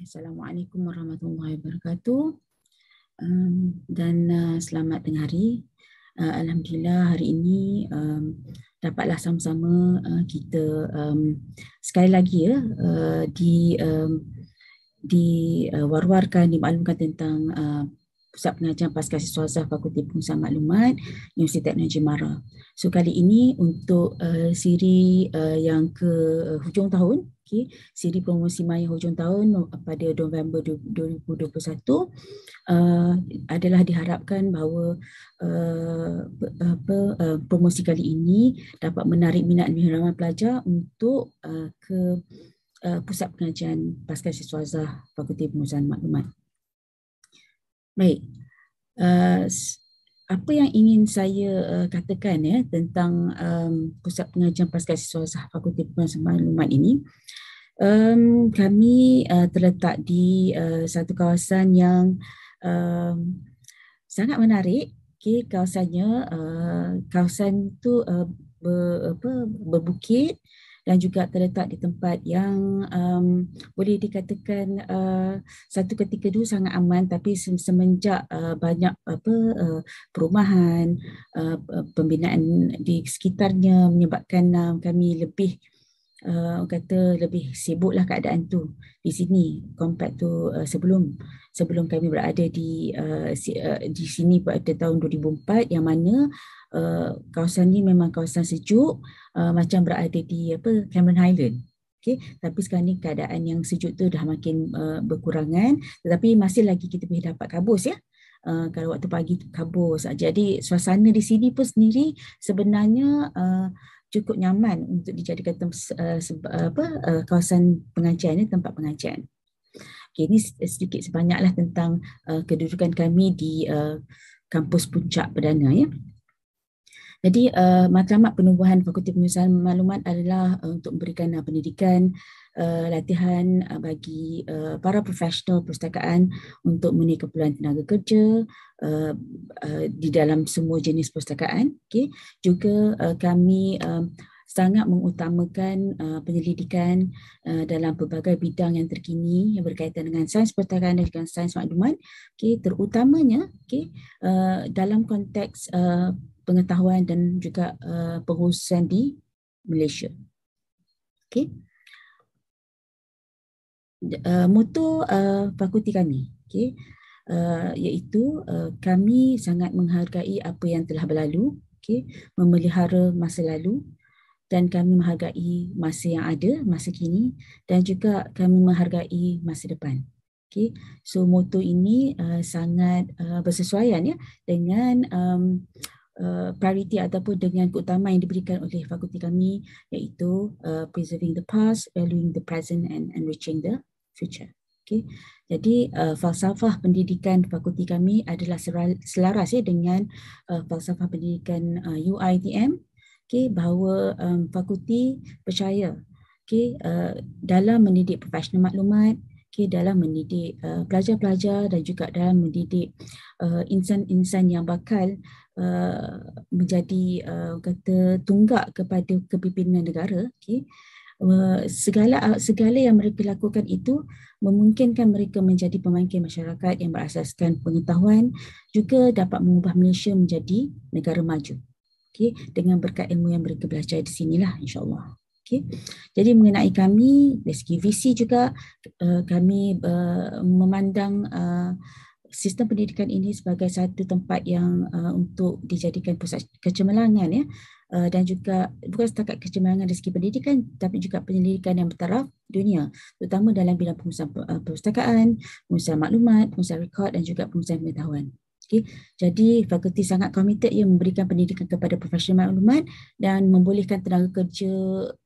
Assalamualaikum warahmatullahi wabarakatuh. Selamat tengah hari. Alhamdulillah hari ini dapatlah sama-sama kita sekali lagi diwar-warkan, dimaklumkan tentang Pusat Pengajian Pasca Siswazah Fakulti Pengurusan Maklumat Universiti Teknologi Mara. So kali ini untuk siri yang ke hujung tahun, siri promosi maya hujung tahun pada November 2021 adalah diharapkan bahawa promosi kali ini dapat menarik minat lebih ramai pelajar untuk ke Pusat Pengajian Pasca Siswazah Fakulti Pengurusan Maklumat. Baik, apa yang ingin saya katakan tentang Pusat Pengajian Pasca Siswazah Fakulti Pengurusan Maklumat ini. Kami terletak di satu kawasan yang sangat menarik. Kawasannya, kawasan itu berbukit dan juga terletak di tempat yang boleh dikatakan satu ketika dulu sangat aman, tapi semenjak banyak perumahan, pembinaan di sekitarnya menyebabkan kami lebih lebih sibuklah keadaan tu di sini compared to sebelum kami berada di sini pada tahun 2004, yang mana kawasan ni memang kawasan sejuk, macam berada di Cameron Highland. Tapi sekarang ni keadaan yang sejuk tu dah makin berkurangan, tetapi masih lagi kita boleh dapat kabus ya. Kalau waktu pagi tu kabus. Jadi suasana di sini pun sendiri sebenarnya cukup nyaman untuk dijadikan kawasan pengajian, tempat pengajian. Ini sedikit sebanyaklah tentang kedudukan kami di kampus Puncak Perdana ya. Jadi matlamat penubuhan Fakulti Pengurusan Maklumat adalah untuk memberikan pendidikan, latihan bagi para profesional perpustakaan untuk memenuhi keperluan tenaga kerja di dalam semua jenis perpustakaan. Juga kami sangat mengutamakan penyelidikan dalam pelbagai bidang yang terkini yang berkaitan dengan sains perpustakaan dan juga sains maklumat, terutamanya dalam konteks pengetahuan dan juga pengurusan di Malaysia. Moto fakulti kami iaitu kami sangat menghargai apa yang telah berlalu, memelihara masa lalu, dan kami menghargai masa yang ada, masa kini, dan juga kami menghargai masa depan. So moto ini sangat bersesuaian ya dengan prioriti ataupun dengan keutamaan yang diberikan oleh fakulti kami, iaitu preserving the past, valuing the present and enriching the future. Jadi falsafah pendidikan fakulti kami adalah selaras dengan falsafah pendidikan UiTM, bahawa fakulti percaya dalam mendidik profesional maklumat, dalam mendidik pelajar-pelajar dan juga dalam mendidik insan-insan yang bakal menjadi tunggak kepada kepimpinan negara. Segala yang mereka lakukan itu memungkinkan mereka menjadi pemangkin masyarakat yang berasaskan pengetahuan, juga dapat mengubah Malaysia menjadi negara maju. Dengan berkat ilmu yang mereka belajar di sinilah, insya-Allah. Jadi mengenai kami dari segi visi juga, kami memandang sistem pendidikan ini sebagai satu tempat yang untuk dijadikan pusat kecemerlangan ya, dan juga bukan setakat kecemerlangan dari segi pendidikan, tapi juga penyelidikan yang bertaraf dunia, terutama dalam bidang pengurusan perpustakaan, pengurusan maklumat, pengurusan rekod dan juga pengurusan pengetahuan. Jadi fakulti sangat komited yang memberikan pendidikan kepada profesional maklumat dan membolehkan tenaga kerja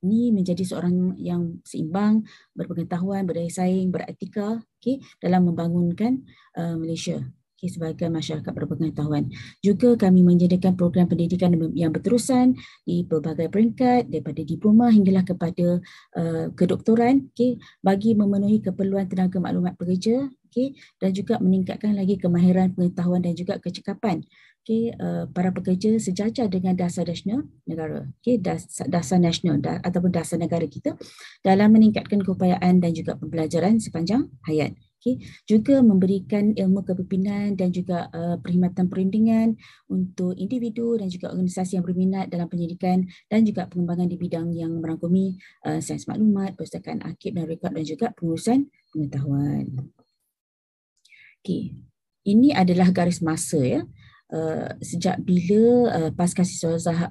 ni menjadi seorang yang seimbang, berpengetahuan, berdaya saing, beretika dalam membangunkan Malaysia sebagai masyarakat berpengetahuan. Juga kami menyediakan program pendidikan yang berterusan di pelbagai peringkat, daripada diploma hinggalah kepada kedoktoran, bagi memenuhi keperluan tenaga maklumat pekerja, dan juga meningkatkan lagi kemahiran pengetahuan dan juga kecekapan para pekerja sejajar dengan dasar nasional negara, dasar nasional ataupun dasar negara kita dalam meningkatkan keupayaan dan juga pembelajaran sepanjang hayat. Juga memberikan ilmu kepimpinan dan juga perkhidmatan perundingan untuk individu dan juga organisasi yang berminat dalam pendidikan dan juga pengembangan di bidang yang merangkumi sains maklumat, perpustakaan arsip dan rekod dan juga pengurusan pengetahuan. Ini adalah garis masa ya. Sejak bila pasca siswazah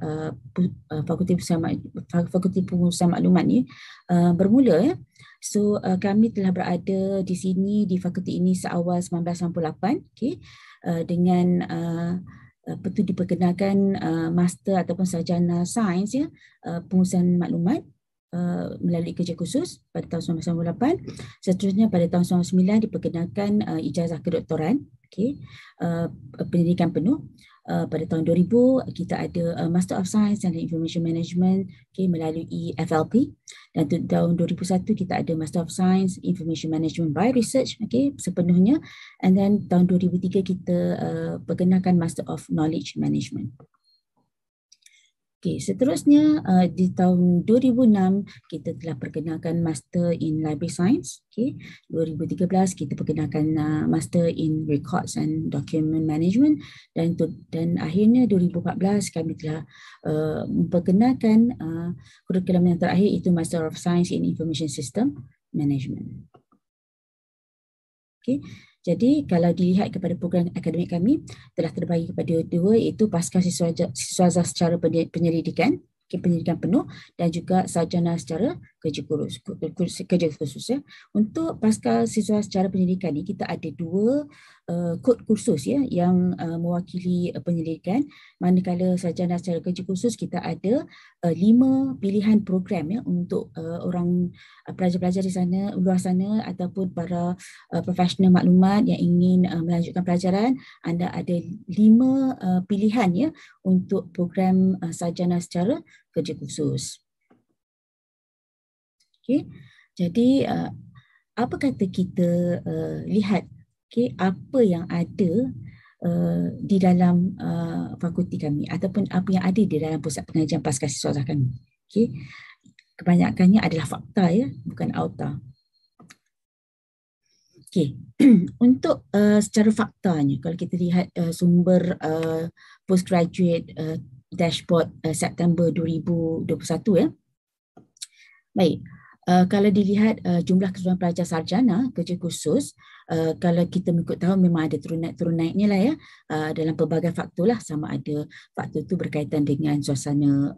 Fakulti Pengurusan Maklumat ni bermula ya. So kami telah berada di sini di fakulti ini seawal 1998 dengan diperkenalkan master ataupun sarjana sains ya, pengurusan maklumat melalui kerja khusus pada tahun 1998. Seterusnya pada tahun 1999 diperkenalkan ijazah kedoktoran, pendidikan penuh. Pada tahun 2000 kita ada Master of Science and Information Management melalui FLP, dan tahun 2001 kita ada Master of Science Information Management by Research sepenuhnya, and then tahun 2003 kita perkenalkan Master of Knowledge Management. Seterusnya di tahun 2006 kita telah perkenalkan Master in Library Science. 2013 kita perkenalkan Master in Records and Document Management, dan akhirnya 2014 kami telah memperkenalkan kurikulum yang terakhir, itu Master of Science in Information System Management. Jadi kalau dilihat kepada program akademik kami telah terbagi kepada dua, iaitu pasca siswazah secara penyelidikan, pendidikan penuh, dan juga sarjana secara kerja khusus ya. Untuk pasca siswazah secara pendidikan ni kita ada dua kod kursus ya yang mewakili penyelidikan, manakala sarjana secara kerja khusus kita ada 5 pilihan program ya untuk orang pelajar-pelajar di sana, luar sana, ataupun para profesional maklumat yang ingin melanjutkan pelajaran. Anda ada 5 pilihan ya untuk program sarjana secara kerja khusus. Jadi apa kata kita lihat apa yang ada di dalam fakulti kami ataupun apa yang ada di dalam pusat pengajian pasca siswazah kami. Kebanyakannya adalah fakta ya, bukan auta. Untuk secara faktanya, kalau kita lihat sumber postgraduate dashboard September 2021 ya. Baik. Kalau dilihat jumlah keseluruhan pelajar sarjana kerja khusus, kalau kita mengikut tahun memang ada turun naiknya lah ya, dalam pelbagai faktor lah, sama ada faktor itu berkaitan dengan suasana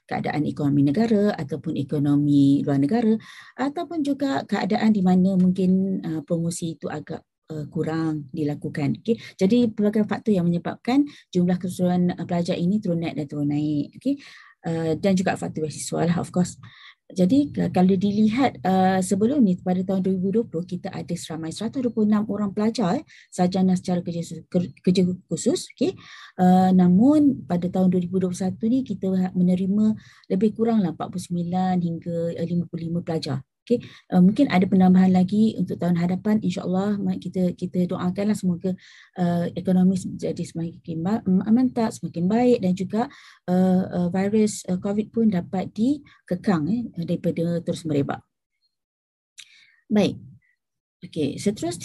keadaan ekonomi negara ataupun ekonomi luar negara, ataupun juga keadaan di mana mungkin promosi itu agak kurang dilakukan. Jadi pelbagai faktor yang menyebabkan jumlah keseluruhan pelajar ini turun naik dan turun naik. Dan juga faktor beasiswa lah, of course. Jadi kalau dilihat sebelum ni pada tahun 2020 kita ada seramai 126 orang pelajar sarjana secara kerja khusus. Namun pada tahun 2021 ni kita menerima lebih kurang 49 hingga 55 pelajar. Mungkin ada penambahan lagi untuk tahun hadapan, insya-Allah kita doakanlah semoga ekonomi jadi semakin mantap, semakin baik, dan juga virus COVID pun dapat dikekang daripada terus merebak. Baik.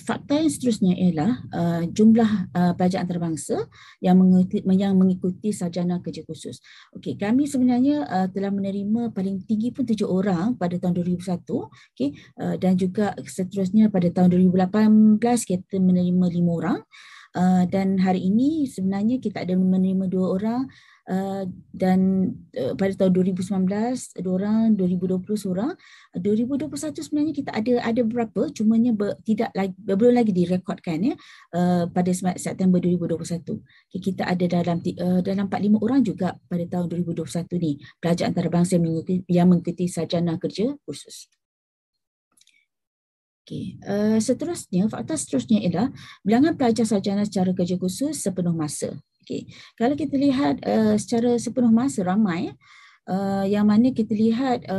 Fakta yang seterusnya ialah jumlah pelajar antarabangsa yang mengikuti sarjana kerja khusus. Kami sebenarnya telah menerima paling tinggi pun 7 orang pada tahun 2001, dan juga seterusnya pada tahun 2018 kita menerima 5 orang. Dan hari ini sebenarnya kita ada menerima 2 orang, dan pada tahun 2019 2 orang, 2020 seorang, 2021 sebenarnya kita ada berapa, cumanya belum lagi direkodkan ya pada September 2021. Kita ada dalam 45 orang juga pada tahun 2021 ni pelajar antarabangsa yang mengikuti sarjana kerja khusus. Seterusnya, fakta seterusnya ialah bilangan pelajar sarjana secara kerja khusus sepenuh masa. Kalau kita lihat secara sepenuh masa ramai, yang mana kita lihat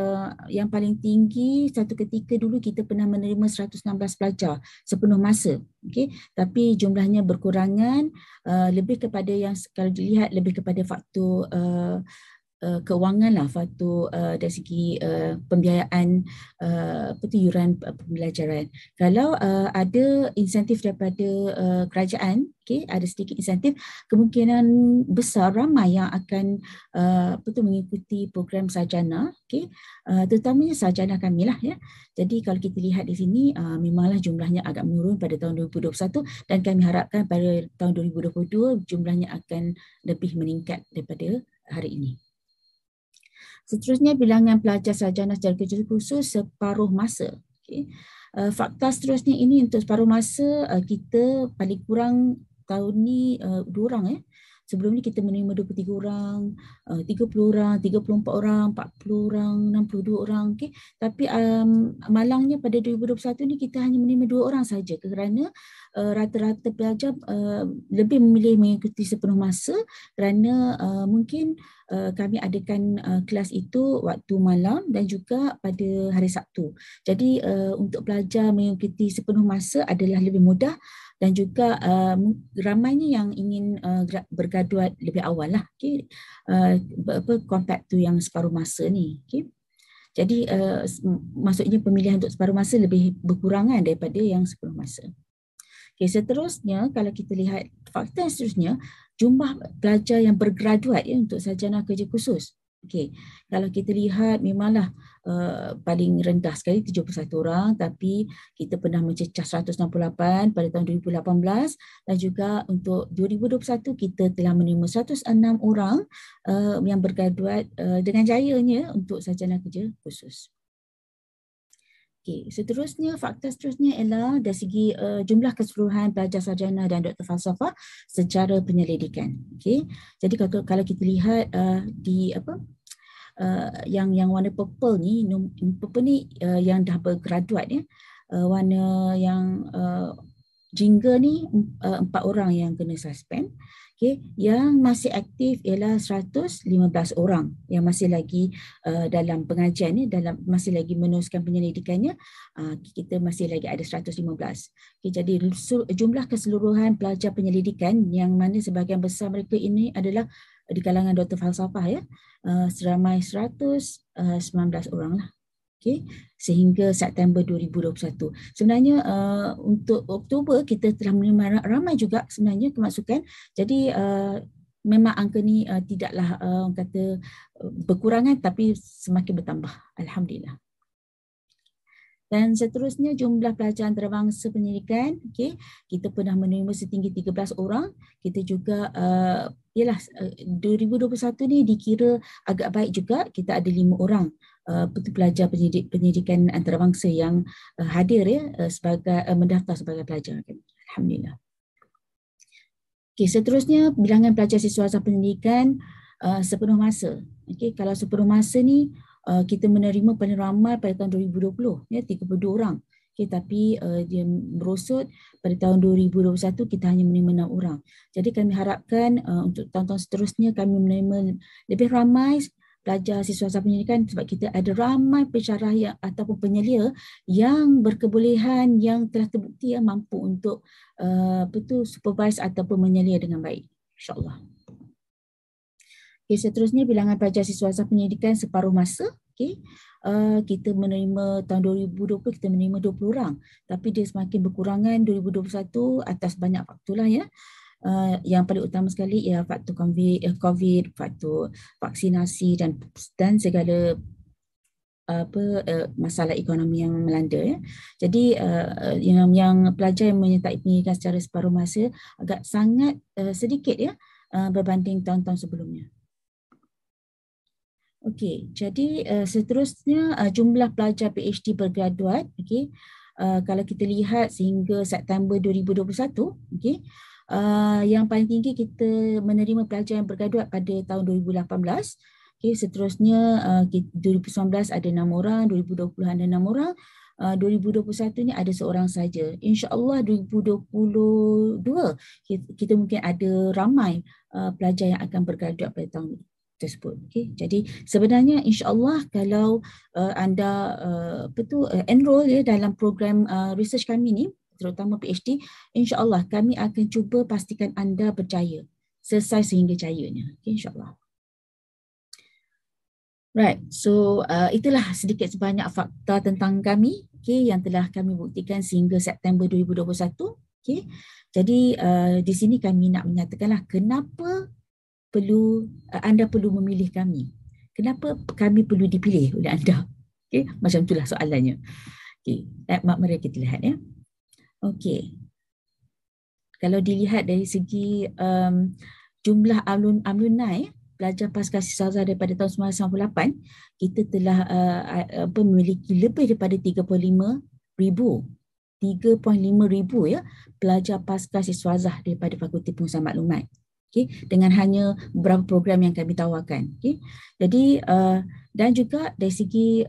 yang paling tinggi satu ketika dulu kita pernah menerima 116 pelajar sepenuh masa. Okay? Tapi jumlahnya berkurangan, lebih kepada yang kalau dilihat lebih kepada faktor keuangan lah, faktor dari segi pembiayaan yuran pembelajaran. Kalau ada insentif daripada kerajaan, okay, ada sedikit insentif, kemungkinan besar ramai yang akan mengikuti program sarjana, okay, terutamanya sarjana kami lah ya. Jadi kalau kita lihat di sini memanglah jumlahnya agak menurun pada tahun 2021 dan kami harapkan pada tahun 2022 jumlahnya akan lebih meningkat daripada hari ini. Seterusnya, bilangan pelajar sarjana secara kerja khusus separuh masa. Okay. Fakta seterusnya ini untuk separuh masa kita paling kurang tahun ni 2 orang. Sebelum ni kita menerima 23 orang, 30 orang, 34 orang, 40 orang, 62 orang. Okay. Tapi malangnya pada 2021 ni kita hanya menerima 2 orang saja kerana rata-rata pelajar lebih memilih mengikuti sepenuh masa kerana mungkin kami adakan kelas itu waktu malam dan juga pada hari Sabtu. Jadi untuk pelajar mengikuti sepenuh masa adalah lebih mudah dan juga ramainya yang ingin bergraduat lebih awal lah. Okay. Compact tu yang separuh masa ni. Okay. Jadi maksudnya pemilihan untuk separuh masa lebih berkurangan daripada yang sepenuh masa. Okay, seterusnya kalau kita lihat fakta yang seterusnya, jumlah pelajar yang bergraduat ya untuk sarjana kerja khusus. Okay, kalau kita lihat memanglah paling rendah sekali 71 orang, tapi kita pernah mencecah 168 pada tahun 2018 dan juga untuk 2021 kita telah menerima 106 orang yang bergraduat dengan jayanya untuk sarjana kerja khusus. Okay, seterusnya, fakta seterusnya ialah dari segi jumlah keseluruhan pelajar sarjana dan doktor falsafah secara penyelidikan. Okay, jadi kalau kita lihat di yang warna purple ni, yang dah bergraduat ya, warna yang jingga ni 4 orang yang kena suspend. Okay. Yang masih aktif ialah 115 orang yang masih lagi dalam pengajian ni, masih lagi meneruskan penyelidikannya. Kita masih lagi ada 115. Okay, jadi jumlah keseluruhan pelajar penyelidikan yang mana sebahagian besar mereka ini adalah di kalangan doktor falsafah ya, seramai 119 orang lah. Okay, sehingga September 2021. Sebenarnya untuk Oktober kita telah menerima ramai juga sebenarnya kemasukan. Jadi memang angka ni tidaklah kata berkurangan tapi semakin bertambah. Alhamdulillah. Dan seterusnya jumlah pelajar antarabangsa pendidikan, okay, kita pernah menerima setinggi 13 orang. Kita juga 2021 ni dikira agak baik juga, kita ada 5 orang pelajar pendidikan antarabangsa yang hadir ya sebagai mendaftar sebagai pelajar. Alhamdulillah. Okay, seterusnya bilangan pelajar siswasar pendidikan sepenuh masa. Okay, kalau sepenuh masa ni kita menerima paling ramai pada tahun 2020 ya, 32 orang. Okay, tapi dia merosot pada tahun 2021 kita hanya menerima 6 orang. Jadi kami harapkan untuk tahun-tahun seterusnya kami menerima lebih ramai pelajar siswasar pendidikan sebab kita ada ramai pensyarah yang ataupun penyelia yang berkebolehan yang telah terbukti yang mampu untuk supervise ataupun menyelia dengan baik, insya-Allah. Okay, seterusnya bilangan pelajar siswasar pendidikan separuh masa. Okay. Kita menerima tahun 2020 kita menerima 20 orang, tapi dia semakin berkurangan 2021 atas banyak faktor lah ya. Yang paling utama sekali ialah faktor COVID, faktor vaksinasi dan segala masalah ekonomi yang melanda ya. Jadi yang pelajar yang menyertai pendidikan secara separuh masa agak sangat sedikit ya berbanding tahun-tahun sebelumnya. Okey, jadi seterusnya jumlah pelajar PhD bergraduat, okey. Kalau kita lihat sehingga September 2021, okey. Yang paling tinggi kita menerima pelajar yang bergraduat pada tahun 2018. Okay, seterusnya 2019 ada 6 orang, 2020 ada 6 orang, 2021 ni ada seorang saja. InsyaAllah 2022 kita mungkin ada ramai pelajar yang akan bergraduat pada tahun ini. tersebut. Okay. Jadi sebenarnya insya-Allah kalau anda enroll ya dalam program research kami ni, terutama PhD, insya-Allah kami akan cuba pastikan anda berjaya, selesai sehingga jayanya. Okay, insya-Allah. Right, so itulah sedikit sebanyak fakta tentang kami, okay, yang telah kami buktikan sehingga September 2021. Okay. Jadi di sini kami nak menyatakanlah kenapa anda perlu memilih kami. Kenapa kami perlu dipilih oleh anda? Okay, macam itulah soalannya. Okay, mari kita lihat ya. Okay, kalau dilihat dari segi jumlah alumni pelajar pasca siswaza daripada tahun 1998, kita telah memiliki lebih daripada 3.5,000 ya pelajar pasca siswaza daripada Fakulti Pengurusan Maklumat. Okay, dengan hanya beberapa program yang kami tawarkan. Okay. Jadi dan juga dari segi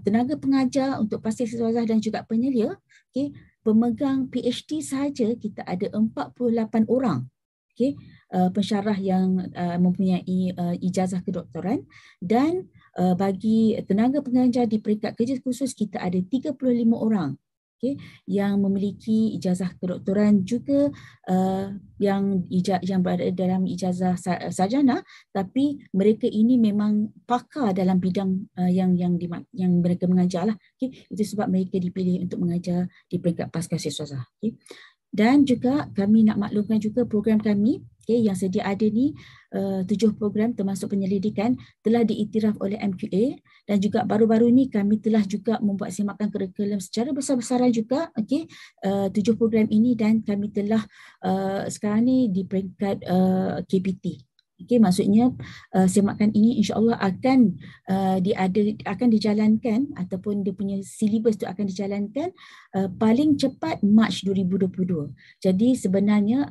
tenaga pengajar untuk pasca siswaza dan juga penyelia, okay, pemegang PhD sahaja kita ada 48 orang. Okay, pensyarah yang mempunyai ijazah kedoktoran, dan bagi tenaga pengajar di peringkat kerja khusus kita ada 35 orang. Okay, yang memiliki ijazah kedoktoran juga yang berada dalam ijazah sarjana, tapi mereka ini memang pakar dalam bidang yang mereka mengajar lah. Okay, itu sebab mereka dipilih untuk mengajar di peringkat pasca siswaza. Okay. Dan juga kami nak maklumkan juga program kami, okay, yang sedia ada ni 7 program termasuk penyelidikan telah diiktiraf oleh MQA, dan juga baru-baru ni kami telah juga membuat semakan kurikulum secara besar-besaran juga, okay, 7 program ini, dan kami telah sekarang ni di peringkat KPT. Okay, maksudnya semakan ini insya-Allah akan dijalankan, ataupun dia punya silibus tu akan dijalankan paling cepat Mac 2022. Jadi sebenarnya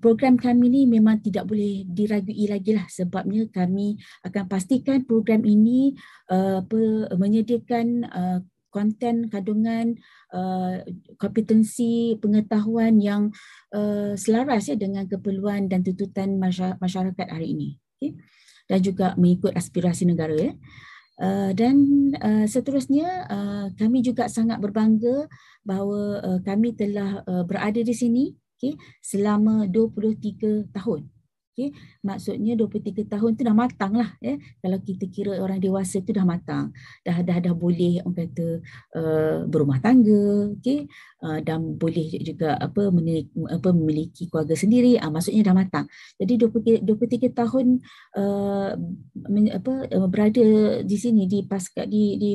program kami ni memang tidak boleh diragui lagi lah, sebabnya kami akan pastikan program ini menyediakan konten kandungan kompetensi pengetahuan yang selaras ya dengan keperluan dan tuntutan masyarakat hari ini. Okay. Dan juga mengikut aspirasi negara ya. Dan seterusnya kami juga sangat berbangga bahawa kami telah berada di sini, okay, selama 23 tahun. Okay. Maksudnya 23 tahun tu dah matang lah ya. Kalau kita kira orang dewasa tu dah matang, dah boleh orang kata berumah tangga, okay, dan boleh juga memiliki keluarga sendiri, maksudnya dah matang. Jadi 23 tahun berada di sini di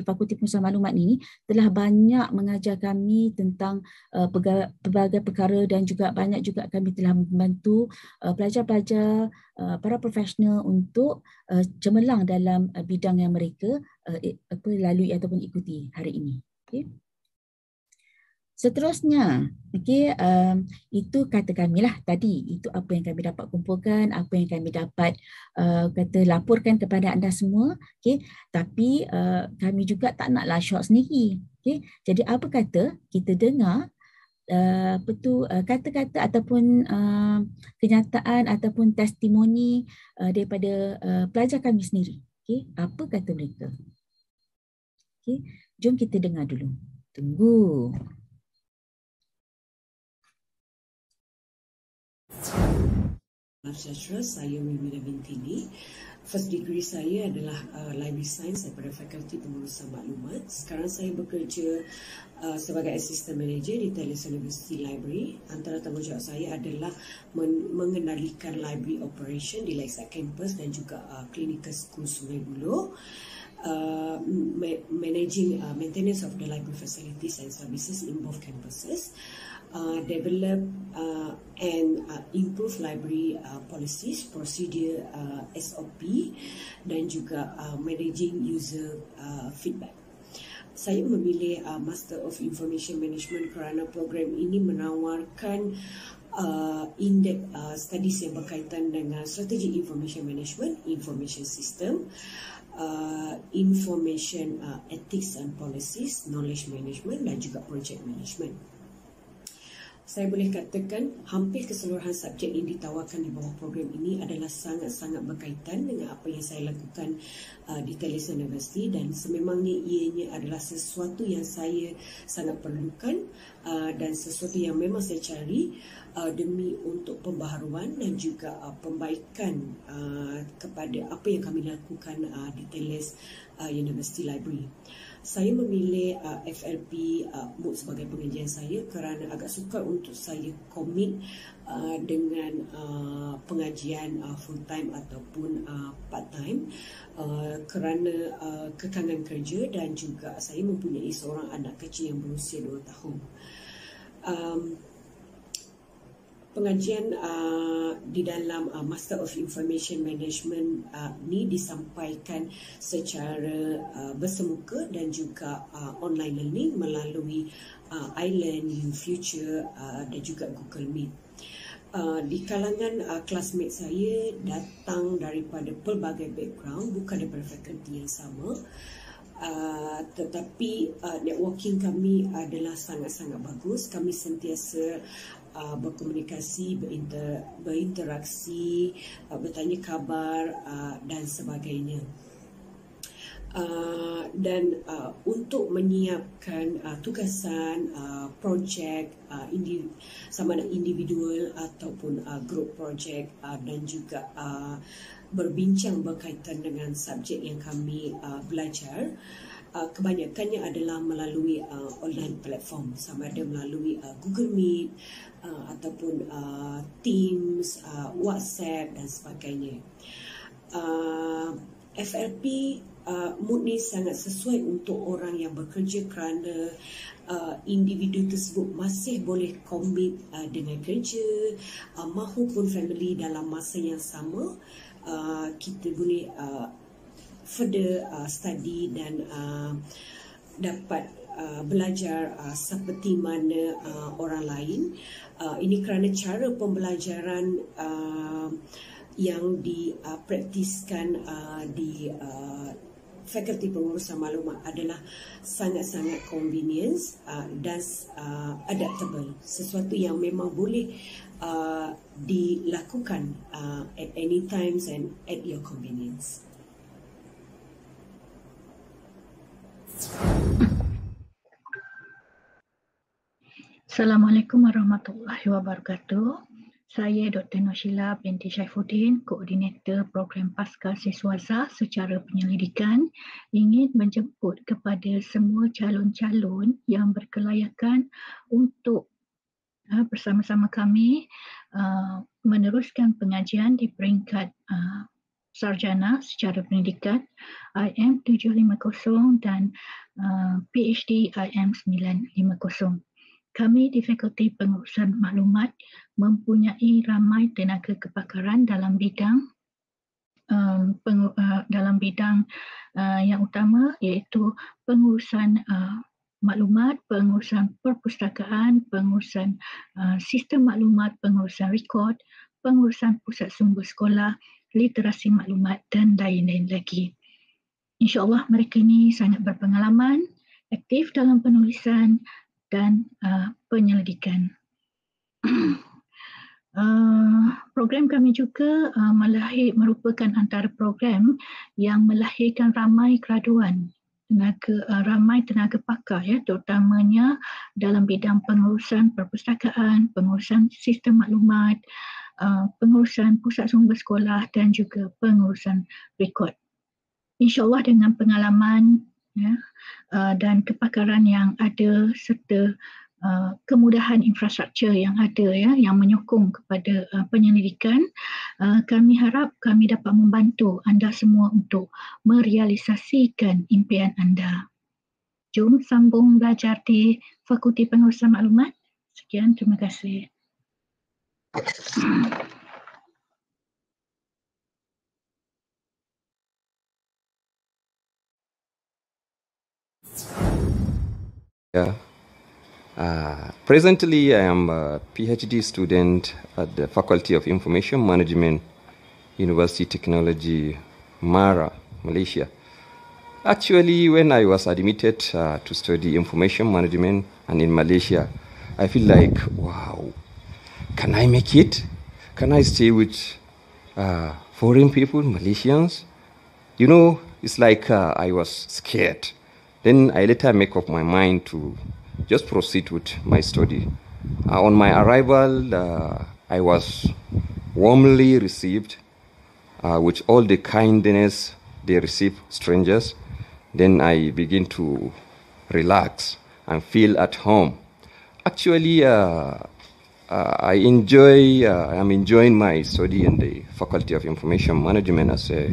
Fakulti Pengurusan Maklumat ini telah banyak mengajar kami tentang pelbagai perkara, dan juga banyak juga kami telah membantu pelajar-pelajar, para profesional untuk cemerlang dalam bidang yang mereka lalui ataupun ikuti hari ini. Okay. Seterusnya, okay, itu kata kami lah tadi, itu apa yang kami dapat kumpulkan, apa yang kami dapat laporkan kepada anda semua. Okay. Tapi kami juga tak naklah short sendiri. Okay. Jadi apa kata kita dengar kata-kata ataupun kenyataan ataupun testimoni daripada pelajar kami sendiri. Okay. Apa kata mereka? Okay. Jom kita dengar dulu. Tunggu. Saya Mimina binti Lee. First degree saya adalah Library Science daripada Fakulti Pengurusan Maklumat. Sekarang saya bekerja sebagai Assistant Manager di Talisker University Library. Antara tanggungjawab saya adalah mengendalikan library operation di Lakeside Campus dan juga Clinical School Sungai Buloh. Managing maintenance of the library facilities and services in both campuses. Develop and improve library policies, procedure, SOP, dan juga managing user feedback. Saya memilih Master of Information Management kerana program ini menawarkan in-depth studies yang berkaitan dengan strategi information management, information system, information ethics and policies, knowledge management, dan juga project management. saya boleh katakan hampir keseluruhan subjek yang ditawarkan di bawah program ini adalah sangat-sangat berkaitan dengan apa yang saya lakukan di Talis University, dan sememangnya ianya adalah sesuatu yang saya sangat perlukan dan sesuatu yang memang saya cari demi untuk pembaharuan dan juga pembaikan kepada apa yang kami lakukan di Talis University Library. Saya memilih FLP Mood sebagai pengajian saya kerana agak sukar untuk saya komit dengan pengajian full time ataupun part time kerana kekangan kerja, dan juga saya mempunyai seorang anak kecil yang berusia 2 tahun. Pengajian di dalam Master of Information Management ni disampaikan secara bersemuka dan juga online learning melalui iLearn, UFuture dan juga Google Meet. Di kalangan classmate saya datang daripada pelbagai background, bukan daripada fakulti yang sama. Tetapi networking kami adalah sangat-sangat bagus. Kami sentiasa berkomunikasi, berinteraksi, bertanya khabar dan sebagainya. Dan untuk menyiapkan tugasan, projek, sama ada individual ataupun group projek, dan juga berbincang berkaitan dengan subjek yang kami belajar, kebanyakannya adalah melalui online platform, sama ada melalui Google Meet ataupun Teams, WhatsApp dan sebagainya. FLP Mood ni sangat sesuai untuk orang yang bekerja kerana individu tersebut masih boleh komit dengan kerja mahupun family dalam masa yang sama. Kita boleh further study dan dapat belajar seperti mana orang lain. Ini kerana cara pembelajaran yang dipraktiskan di Fakulti Pengurusan Maklumat adalah sangat-sangat convenience dan adaptable, sesuatu yang memang boleh dilakukan at any times and at your convenience. Assalamualaikum warahmatullahi wabarakatuh. Saya Dr. Noshila binti Syaifuddin, Koordinator Program Pasca Siswaza secara penyelidikan, ingin menjemput kepada semua calon-calon yang berkelayakan untuk bersama-sama kami meneruskan pengajian di peringkat sarjana secara pendidikan IM 750 dan PhD IM 950. Kami di Fakulti Pengurusan Maklumat mempunyai ramai tenaga kepakaran dalam bidang yang utama, iaitu pengurusan maklumat, pengurusan perpustakaan, pengurusan sistem maklumat, pengurusan rekod, pengurusan pusat sumber sekolah, literasi maklumat dan lain-lain lagi. InsyaAllah mereka ini sangat berpengalaman, aktif dalam penulisan dan penyelidikan. Program kami juga merupakan antara program yang melahirkan ramai graduan, ramai tenaga pakar, terutamanya dalam bidang pengurusan perpustakaan, pengurusan sistem maklumat, pengurusan pusat sumber sekolah dan juga pengurusan rekod. InsyaAllah dengan pengalaman dan kepakaran yang ada serta kemudahan infrastruktur yang ada yang menyokong kepada penyelidikan, kami harap kami dapat membantu anda semua untuk merealisasikan impian anda. Jom sambung belajar di Fakulti Pengurusan Maklumat. Sekian, terima kasih. Presently, I am a PhD student at the Faculty of Information Management, University Technology, Mara, Malaysia. Actually, when I was admitted to study information management and in Malaysia, I feel like, wow, can I make it? Can I stay with foreign people, Malaysians? You know, it's like I was scared. Then I later make up my mind to just proceed with my study. On my arrival, I was warmly received with all the kindness they receive strangers. Then I begin to relax and feel at home. Actually, I'm enjoying my study in the Faculty of Information Management as a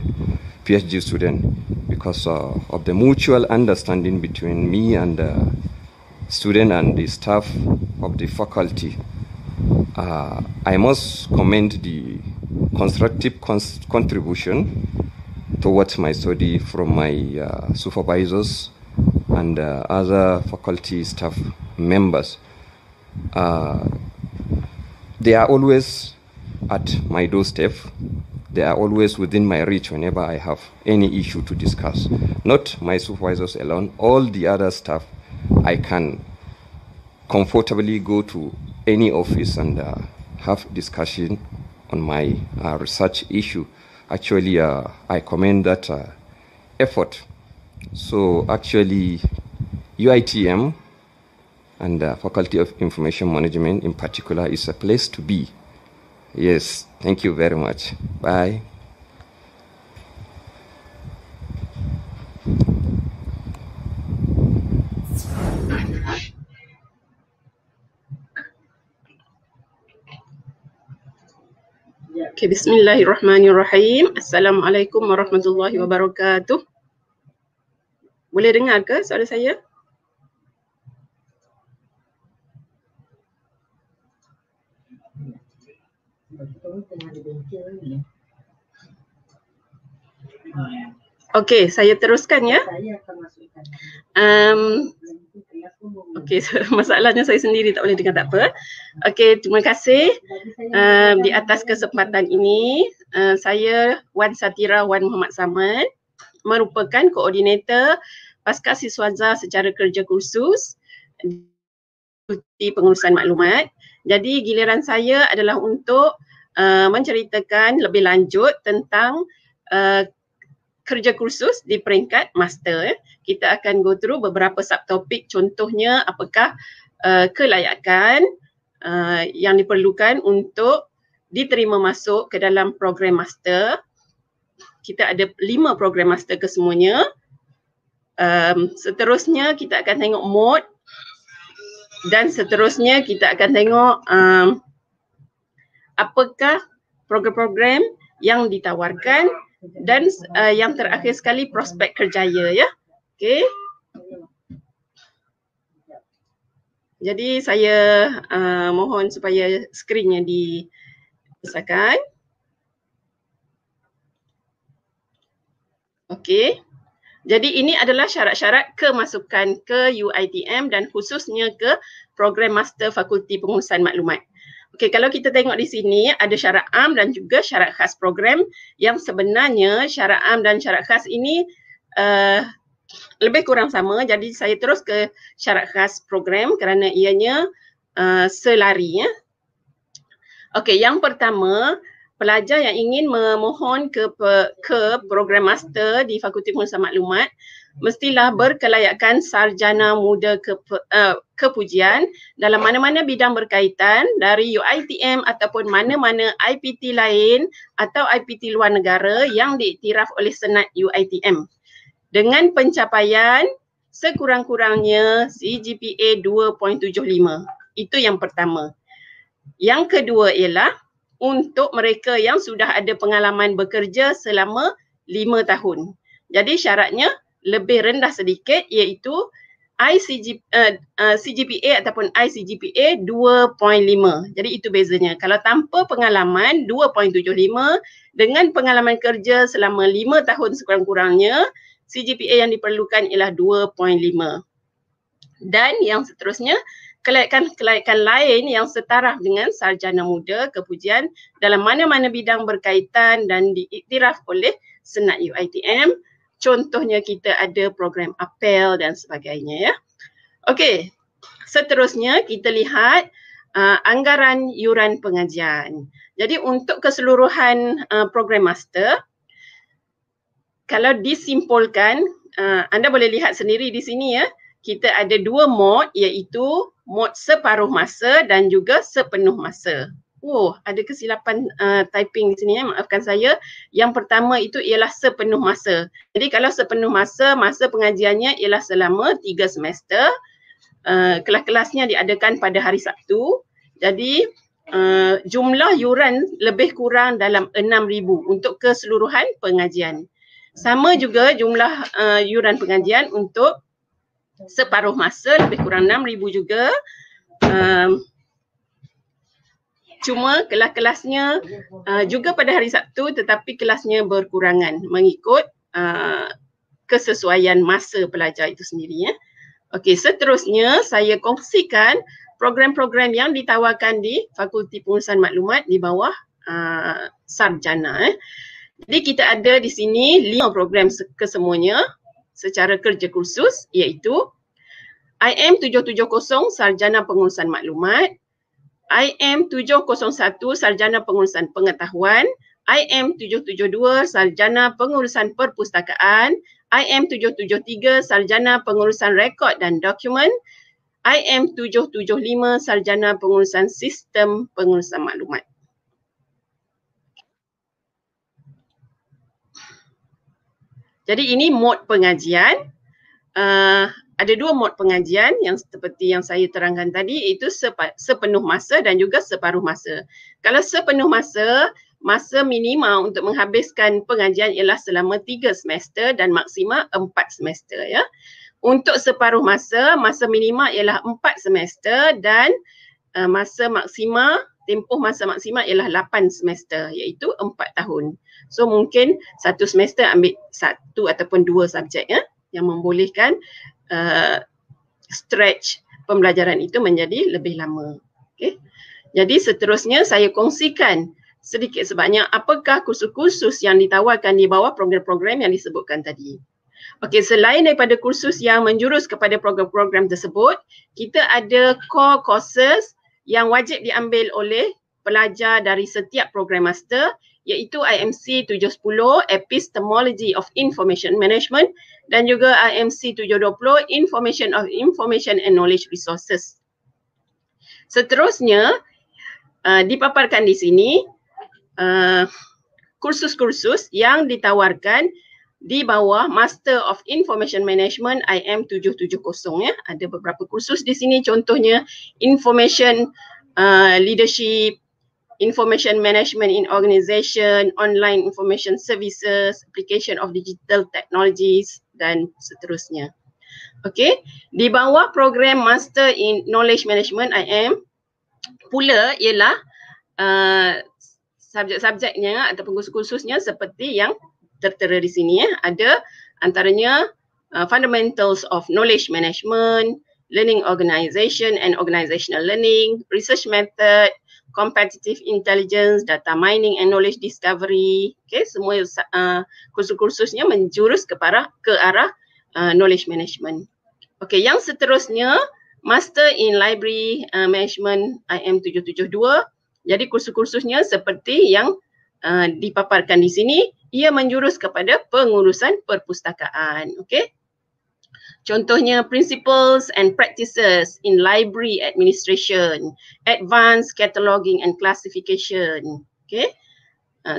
PhD student because of the mutual understanding between me and the student and the staff of the faculty. I must commend the constructive contribution towards my study from my supervisors and other faculty staff members. They are always at my doorstep. They are always within my reach whenever I have any issue to discuss. Not my supervisors alone, all the other staff. I can comfortably go to any office and have discussion on my research issue. Actually, I commend that effort. So actually, UITM and the Faculty of Information Management in particular is a place to be. Yes, thank you very much. Bye. Okay, bismillahirrahmanirrahim. Assalamualaikum warahmatullahi wabarakatuh. Boleh dengar ke suara saya? Okey, saya teruskan ya. Okey, masalahnya saya sendiri tak boleh dengar, tak apa. Okey, terima kasih di atas kesempatan ini. Saya Wan Satira Wan Muhammad Samad, merupakan koordinator Pasca Siswaza secara kerja kursus di pengurusan maklumat. Jadi giliran saya adalah untuk menceritakan lebih lanjut tentang kerja kursus di peringkat master. Kita akan go through beberapa subtopik, contohnya apakah kelayakan yang diperlukan untuk diterima masuk ke dalam program master. Kita ada 5 program master kesemuanya. Seterusnya kita akan tengok mode dan seterusnya kita akan tengok apakah program-program yang ditawarkan dan yang terakhir sekali prospek kerjaya ya. Okey. Jadi saya mohon supaya skrinnya dibesarkan. Okey. Jadi ini adalah syarat-syarat kemasukan ke UITM dan khususnya ke program master Fakulti Pengurusan Maklumat. Okey, kalau kita tengok di sini ada syarat am dan juga syarat khas program, yang sebenarnya syarat am dan syarat khas ini lebih kurang sama. Jadi saya terus ke syarat khas program kerana ianya selari ya. Okey, yang pertama, pelajar yang ingin memohon ke program master di Fakulti Pengurusan Maklumat mestilah berkelayakan sarjana muda kepujian dalam mana-mana bidang berkaitan dari UITM ataupun mana-mana IPT lain atau IPT luar negara yang diiktiraf oleh Senat UITM dengan pencapaian sekurang-kurangnya CGPA 2.75. Itu yang pertama. Yang kedua ialah untuk mereka yang sudah ada pengalaman bekerja selama 5 tahun. Jadi syaratnya lebih rendah sedikit, iaitu CGPA ataupun ICGPA 2.5. Jadi itu bezanya. Kalau tanpa pengalaman 2.75, dengan pengalaman kerja selama 5 tahun sekurang-kurangnya, CGPA yang diperlukan ialah 2.5. Dan yang seterusnya, kelayakan lain yang setaraf dengan sarjana muda kepujian dalam mana-mana bidang berkaitan dan diiktiraf oleh Senat UITM. Contohnya kita ada program apel dan sebagainya ya. Okey, seterusnya kita lihat anggaran yuran pengajian. Jadi untuk keseluruhan program master, kalau disimpulkan, anda boleh lihat sendiri di sini ya, kita ada 2 mod, iaitu mod separuh masa dan juga sepenuh masa. Ada kesilapan typing di sini ya, maafkan saya. Yang pertama itu ialah sepenuh masa. Jadi kalau sepenuh masa, masa pengajiannya ialah selama 3 semester. Kelas-kelasnya diadakan pada hari Sabtu. Jadi jumlah yuran lebih kurang dalam 6,000 untuk keseluruhan pengajian. Sama juga jumlah yuran pengajian untuk separuh masa, lebih kurang 6,000 juga. Cuma kelas-kelasnya juga pada hari Sabtu, tetapi kelasnya berkurangan mengikut kesesuaian masa pelajar itu sendiri ya. Okey, seterusnya saya kongsikan program-program yang ditawarkan di Fakulti Pengurusan Maklumat di bawah sarjana. Jadi kita ada di sini 5 program kesemuanya secara kerja kursus, iaitu IM 770 Sarjana Pengurusan Maklumat, IM 701 Sarjana Pengurusan Pengetahuan, IM 772 Sarjana Pengurusan Perpustakaan, IM 773 Sarjana Pengurusan Rekod dan Dokumen, IM 775 Sarjana Pengurusan Sistem Pengurusan Maklumat. Jadi ini mod pengajian. Ada 2 mod pengajian yang seperti yang saya terangkan tadi, iaitu sepenuh masa dan juga separuh masa. Kalau sepenuh masa, masa minima untuk menghabiskan pengajian ialah selama 3 semester dan maksima 4 semester ya. Untuk separuh masa, masa minima ialah 4 semester dan masa maksima, tempoh masa maksima ialah 8 semester, iaitu 4 tahun. So mungkin 1 semester ambil 1 ataupun 2 subjek ya, yang membolehkan stretch pembelajaran itu menjadi lebih lama. Okay. Jadi seterusnya saya kongsikan sedikit sebanyak apakah kursus-kursus yang ditawarkan di bawah program-program yang disebutkan tadi. Okey, selain daripada kursus yang menjurus kepada program-program tersebut, kita ada core courses yang wajib diambil oleh pelajar dari setiap program master, iaitu IMC 710 Epistemology of Information Management dan juga IMC 720 Information and Knowledge Resources. Seterusnya dipaparkan di sini kursus-kursus yang ditawarkan di bawah Master of Information Management IM 770 ya. Ada beberapa kursus di sini, contohnya Information Leadership, Information Management in Organization, Online Information Services, Application of Digital Technologies dan seterusnya. Okey, di bawah program Master in Knowledge Management IM pula ialah subjek-subjeknya ataupun kursus-kursusnya seperti yang tertera di sini ya. Ada antaranya Fundamentals of Knowledge Management, Learning Organization and Organizational Learning, Research Method, Competitive Intelligence, Data Mining and Knowledge Discovery. Okay, semua kursus-kursusnya menjurus ke arah knowledge management. Okay, yang seterusnya Master in Library Management IM 772. Jadi kursus-kursusnya seperti yang dipaparkan di sini, ia menjurus kepada pengurusan perpustakaan. Okay. Contohnya Principles and Practices in Library Administration, Advanced Cataloging and Classification, okay.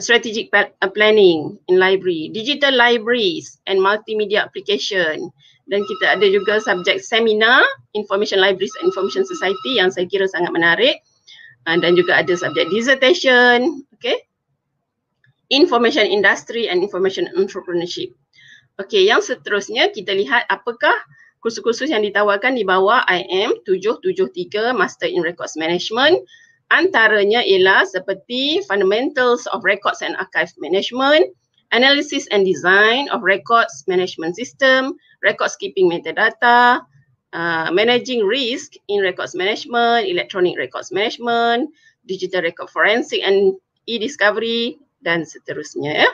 Strategic Planning in Library, Digital Libraries and Multimedia Application. Dan kita ada juga subjek seminar Information Libraries and Information Society yang saya kira sangat menarik. Dan juga ada subjek dissertation, okay. Information Industry and Information Entrepreneurship. Okey, yang seterusnya kita lihat apakah kursus-kursus yang ditawarkan di bawah IM 773 Master in Records Management. Antaranya ialah seperti Fundamentals of Records and Archive Management, Analysis and Design of Records Management System, Records Keeping Metadata, Managing Risk in Records Management, Electronic Records Management, Digital Record Forensic and E-Discovery dan seterusnya ya.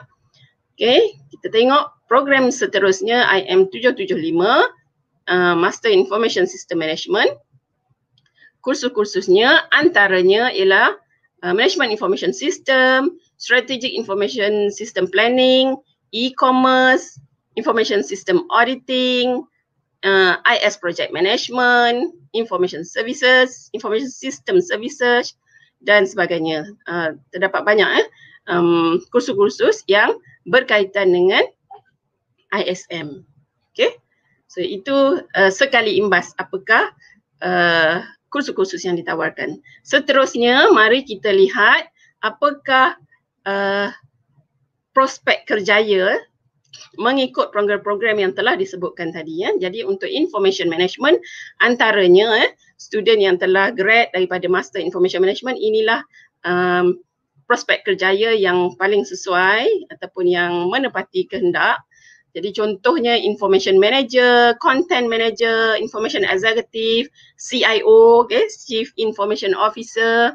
Okey, kita tengok program seterusnya IM 775 Master Information System Management. kursus-kursusnya antaranya ialah Management Information System, Strategic Information System Planning, E-commerce, Information System Auditing, IS Project Management, Information Services, Information System Services dan sebagainya. Terdapat banyak kursus-kursus yang berkaitan dengan ISM. Okay. So itu sekali imbas apakah kursus-kursus yang ditawarkan. Seterusnya mari kita lihat apakah prospek kerjaya mengikut program-program yang telah disebutkan tadi ya. Jadi untuk information management antaranya student yang telah grad daripada Master Information Management inilah prospek kerjaya yang paling sesuai ataupun yang menepati kehendak. Jadi contohnya Information Manager, Content Manager, Information Executive, CIO, okay, Chief Information Officer,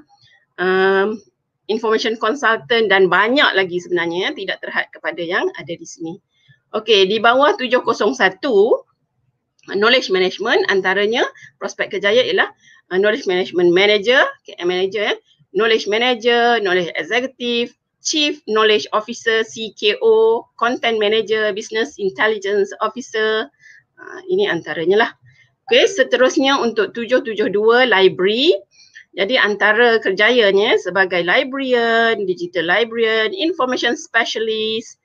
Information Consultant dan banyak lagi sebenarnya tidak terhad kepada yang ada di sini. Okey, di bawah 701 Knowledge Management antaranya prospek kerjaya ialah Knowledge Management Manager, KM Manager, Knowledge Manager, Knowledge Executive, Chief Knowledge Officer, CKO, Content Manager, Business Intelligence Officer. Ini antaranya lah. Okey, seterusnya untuk 772 Library. Jadi antara kerjayanya sebagai librarian, digital librarian, information specialist,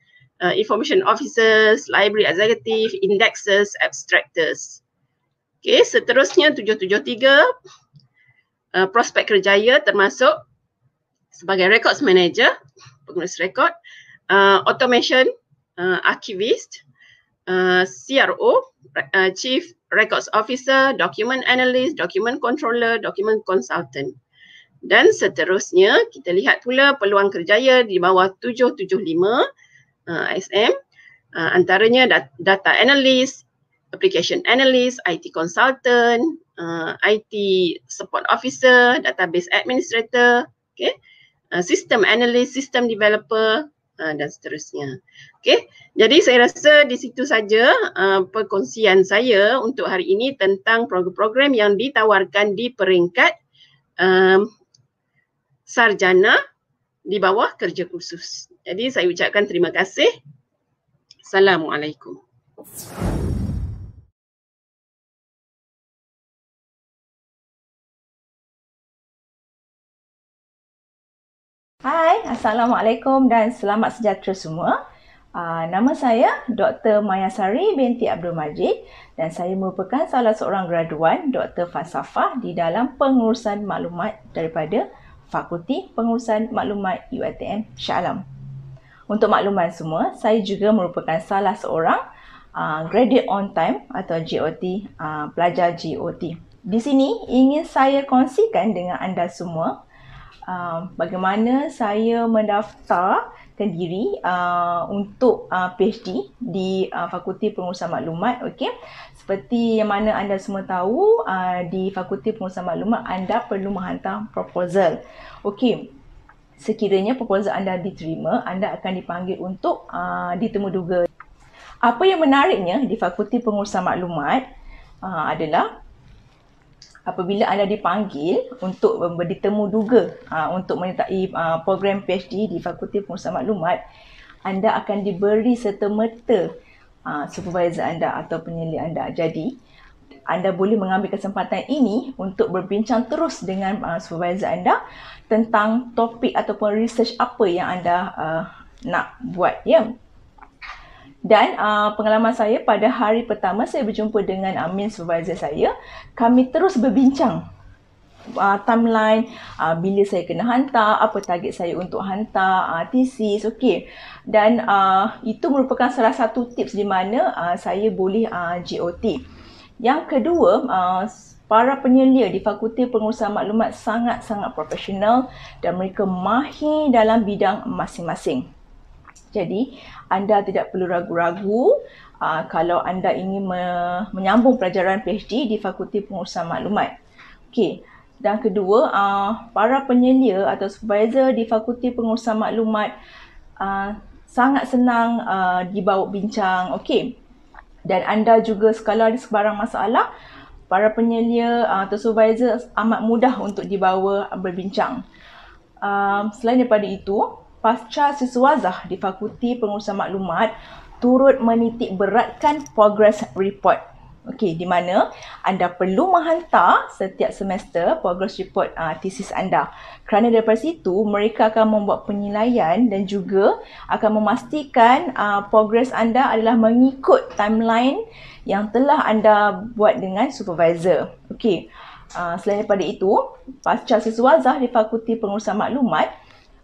information officers, library executive, indexers, abstractors. Okey, seterusnya 773 prospek kerjaya termasuk sebagai records manager, pengurus rekod, automation, archivist, CRO, chief records officer, document analyst, document controller, document consultant. Dan seterusnya kita lihat pula peluang kerjaya di bawah 775 ISM, antaranya data analyst, application analyst, IT consultant, IT support officer, database administrator, okay, system analyst, system developer dan seterusnya. Okay, jadi saya rasa di situ saja perkongsian saya untuk hari ini tentang program-program yang ditawarkan di peringkat sarjana di bawah kerja khusus. Jadi saya ucapkan terima kasih. Assalamualaikum. Hai, Assalamualaikum dan selamat sejahtera semua. Nama saya Dr. Mayasari binti Abdul Majid dan saya merupakan salah seorang graduan Dr. Falsafah di dalam pengurusan maklumat daripada Fakulti Pengurusan Maklumat UiTM Shah Alam. Untuk makluman semua, saya juga merupakan salah seorang graduate on time atau GOT, pelajar GOT. Di sini ingin saya kongsikan dengan anda semua bagaimana saya mendaftarkan diri untuk PhD di Fakulti Pengurusan Maklumat. Okey, seperti yang mana anda semua tahu, di Fakulti Pengurusan Maklumat anda perlu menghantar proposal. Okey, sekiranya proposal anda diterima, anda akan dipanggil untuk ditemuduga. Apa yang menariknya di Fakulti Pengurusan Maklumat adalah apabila anda dipanggil untuk ditemuduga untuk menyertai program PhD di Fakulti Pengurusan Maklumat, anda akan diberi serta-merta supervisor anda atau penyelidik anda. Jadi, anda boleh mengambil kesempatan ini untuk berbincang terus dengan supervisor anda tentang topik ataupun research apa yang anda nak buat, ya. Dan pengalaman saya pada hari pertama saya berjumpa dengan main supervisor saya, kami terus berbincang timeline, bila saya kena hantar, apa target saya untuk hantar thesis, okey. Dan itu merupakan salah satu tips di mana saya boleh GOT. Yang kedua, para penyelia di Fakulti Pengurusan Maklumat sangat-sangat profesional dan mereka mahir dalam bidang masing-masing. Jadi, anda tidak perlu ragu-ragu kalau anda ingin menyambung pelajaran PhD di Fakulti Pengurusan Maklumat. Okey. Dan kedua, para penyelia atau supervisor di Fakulti Pengurusan Maklumat sangat senang dibawa bincang. Okey. Dan anda juga sekala ada sebarang masalah, para penyelia atau supervisor amat mudah untuk dibawa berbincang. Selain daripada itu, pasca siswazah di Fakulti Pengurusan Maklumat turut menitik beratkan progress report. Okey, di mana anda perlu menghantar setiap semester progress report tesis anda. Kerana daripada situ, mereka akan membuat penilaian dan juga akan memastikan progress anda adalah mengikut timeline yang telah anda buat dengan supervisor. Okey, selain daripada itu, pasca siswazah di Fakulti Pengurusan Maklumat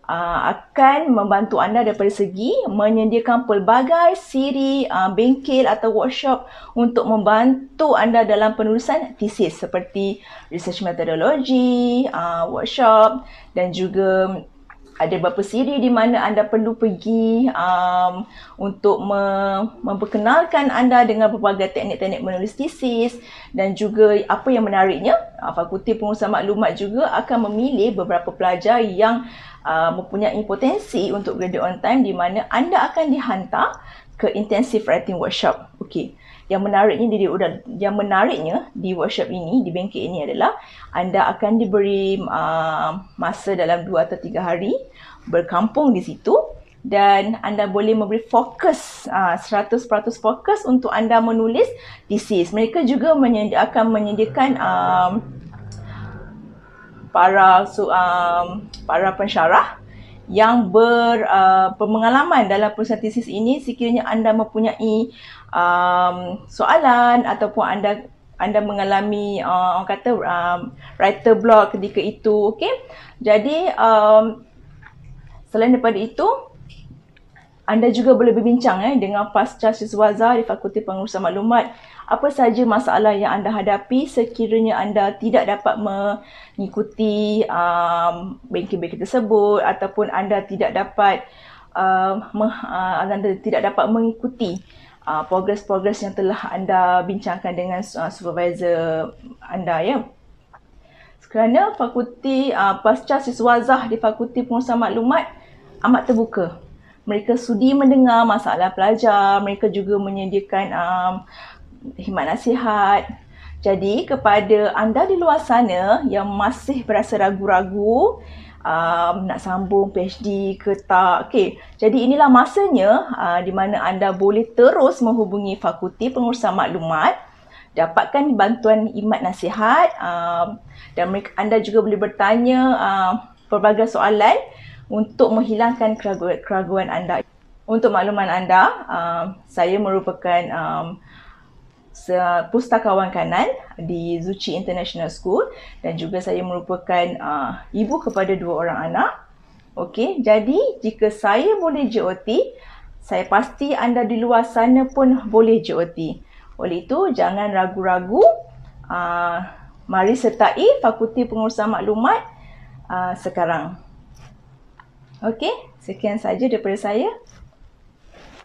akan membantu anda daripada segi menyediakan pelbagai siri bengkel atau workshop untuk membantu anda dalam penulisan tesis seperti research methodology, workshop, dan juga ada beberapa siri di mana anda perlu pergi untuk memperkenalkan anda dengan berbagai teknik-teknik menulis tesis. Dan juga apa yang menariknya, Fakulti Pengurusan Maklumat juga akan memilih beberapa pelajar yang mempunyai potensi untuk graduate on time, di mana anda akan dihantar ke intensive writing workshop. Okey. Yang menariknya di workshop ini, di bengkel ini adalah anda akan diberi masa dalam 2 atau 3 hari berkampung di situ, dan anda boleh memberi fokus 100% fokus untuk anda menulis tesis. Mereka juga akan menyediakan para pensyarah yang berpengalaman dalam penulisan tesis ini. Sekiranya anda mempunyai soalan ataupun anda mengalami writer block ketika itu, okey. Jadi selain daripada itu, anda juga boleh berbincang dengan pasca siswazah di Fakulti Pengurusan Maklumat apa sahaja masalah yang anda hadapi sekiranya anda tidak dapat mengikuti bengkel-bengkel tersebut, ataupun anda tidak dapat mengikuti progres-progres yang telah anda bincangkan dengan supervisor anda, ya. Kerana fakulti pasca siswazah di Fakulti Pengurusan Maklumat amat terbuka. Mereka sudi mendengar masalah pelajar, mereka juga menyediakan khidmat nasihat. Jadi kepada anda di luar sana yang masih berasa ragu-ragu nak sambung PhD ke tak, okey. Jadi inilah masanya di mana anda boleh terus menghubungi Fakulti Pengurusan Maklumat, dapatkan bantuan khidmat nasihat, dan anda juga boleh bertanya pelbagai soalan untuk menghilangkan keraguan anda. Untuk makluman anda, saya merupakan pustakawan kanan di Zuchi International School, dan juga saya merupakan ibu kepada 2 orang anak. Okey, jadi jika saya boleh JOT, saya pasti anda di luar sana pun boleh JOT. Oleh itu, jangan ragu-ragu. Mari sertai Fakulti Pengurusan Maklumat sekarang. Okey, sekian saja daripada saya.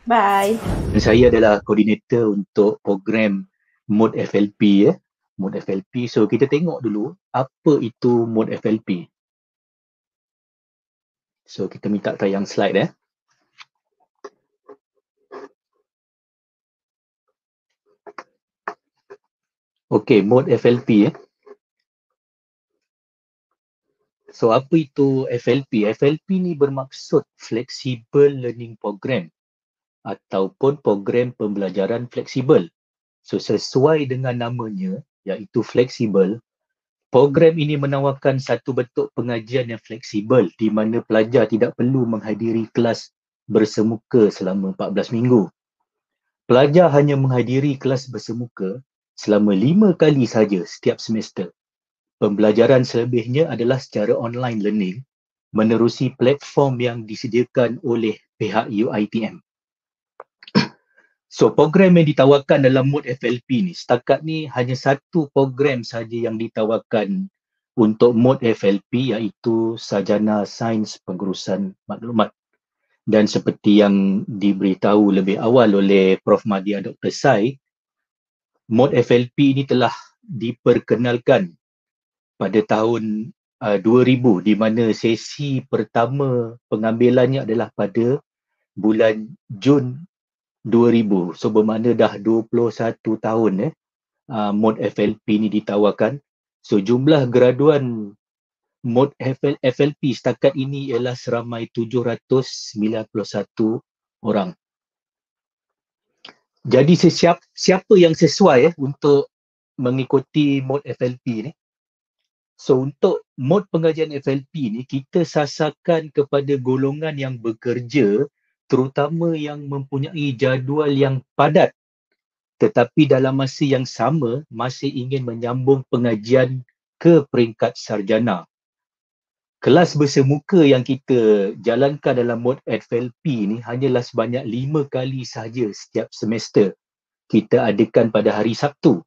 Bye. Saya adalah koordinator untuk program Mode FLP. Mode FLP. So kita tengok dulu apa itu Mode FLP. So kita minta tayang slide. Okey, Mode FLP. So apa itu FLP? FLP ni bermaksud Flexible Learning Program ataupun program pembelajaran fleksibel. So sesuai dengan namanya, iaitu fleksibel, program ini menawarkan satu bentuk pengajian yang fleksibel di mana pelajar tidak perlu menghadiri kelas bersemuka selama 14 minggu. Pelajar hanya menghadiri kelas bersemuka selama 5 kali saja setiap semester. Pembelajaran selebihnya adalah secara online learning menerusi platform yang disediakan oleh pihak UiTM. So program yang ditawarkan dalam Mode FLP ni, setakat ni hanya satu program saja yang ditawarkan untuk Mode FLP, iaitu Sarjana Sains Pengurusan Maklumat. Dan seperti yang diberitahu lebih awal oleh Prof. Madya Dr. Sai, Mode FLP ini telah diperkenalkan pada tahun 2000, di mana sesi pertama pengambilannya adalah pada bulan Jun 2000. So bermakna dah 21 tahun mode FLP ni ditawarkan. So jumlah graduan mode FLP setakat ini ialah seramai 791 orang. Jadi siapa yang sesuai untuk mengikuti mode FLP ni? So untuk mode pengajian FLP ni, kita sasarkan kepada golongan yang bekerja, terutama yang mempunyai jadual yang padat, tetapi dalam masa yang sama masih ingin menyambung pengajian ke peringkat sarjana. Kelas bersemuka yang kita jalankan dalam mode FLP ni hanyalah sebanyak 5 kali sahaja setiap semester. Kita adakan pada hari Sabtu.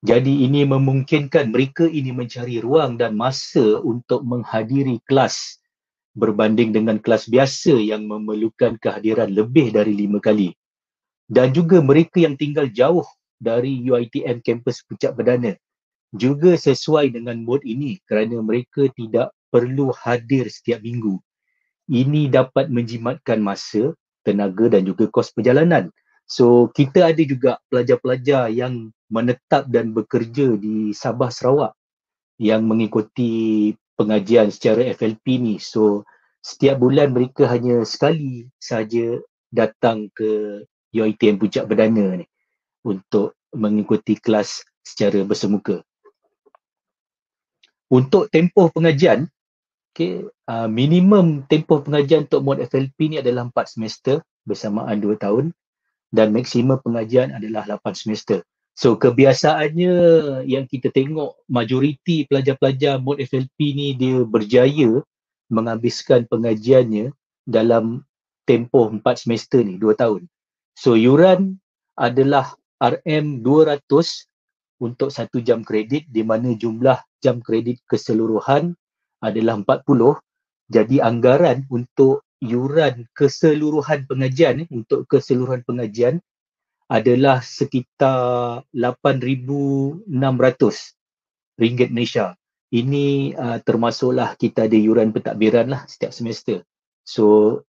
Jadi ini memungkinkan mereka ini mencari ruang dan masa untuk menghadiri kelas berbanding dengan kelas biasa yang memerlukan kehadiran lebih dari 5 kali. Dan juga mereka yang tinggal jauh dari UiTM kampus Puncak Perdana juga sesuai dengan mod ini kerana mereka tidak perlu hadir setiap minggu. Ini dapat menjimatkan masa, tenaga dan juga kos perjalanan. So kita ada juga pelajar-pelajar yang menetap dan bekerja di Sabah, Sarawak yang mengikuti pengajian secara FLP ni. So setiap bulan mereka hanya sekali saja datang ke UiTM Puncak Perdana ni untuk mengikuti kelas secara bersemuka. Untuk tempoh pengajian, minimum tempoh pengajian untuk mod FLP ni adalah 4 semester bersamaan 2 tahun dan maksimum pengajian adalah 8 semester. So kebiasaannya yang kita tengok majoriti pelajar-pelajar mod FLP ni dia berjaya menghabiskan pengajiannya dalam tempoh 4 semester ni, 2 tahun. So yuran adalah RM200 untuk 1 jam kredit di mana jumlah jam kredit keseluruhan adalah 40. Jadi anggaran untuk yuran keseluruhan pengajian untuk keseluruhan pengajian adalah sekitar RM8,600 Malaysia. Ini termasuklah kita ada yuran pentadbiran lah setiap semester. So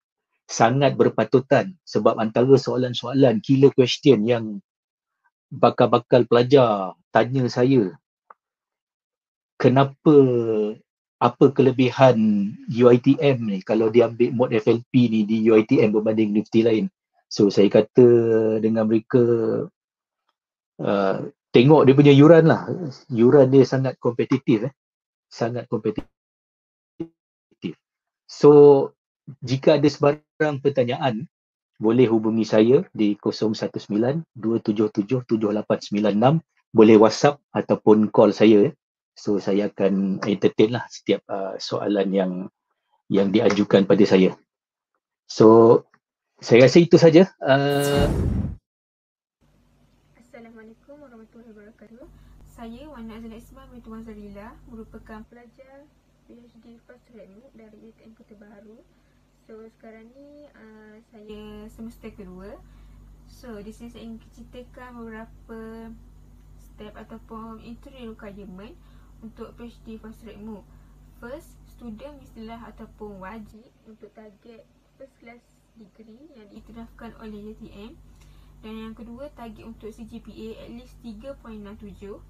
sangat berpatutan sebab antara soalan-soalan killer question yang bakal pelajar tanya saya, kenapa, apa kelebihan UiTM ni kalau dia ambil mod FLP ni di UiTM berbanding universiti lain. So saya kata dengan mereka, tengok dia punya yuran lah. Yuran dia sangat kompetitif. Sangat kompetitif. So jika ada sebarang pertanyaan, boleh hubungi saya di 019-277-7896. Boleh WhatsApp ataupun call saya. So saya akan entertain lah setiap soalan yang diajukan pada saya. So saya rasa itu saja. Assalamualaikum warahmatullahi wabarakatuh. Saya Wan Azlan Ismail binti Wan Zalila, merupakan pelajar PhD First Rate dari UiTM Kota Baru. So sekarang ni saya semester kedua. So di sini saya ingin ceritakan beberapa step ataupun entry requirement untuk PhD First Rate MOOC. First, student mestilah ataupun wajib untuk target first class degree yang diiktirafkan oleh UiTM. Dan yang kedua, target untuk CGPA at least 3.67.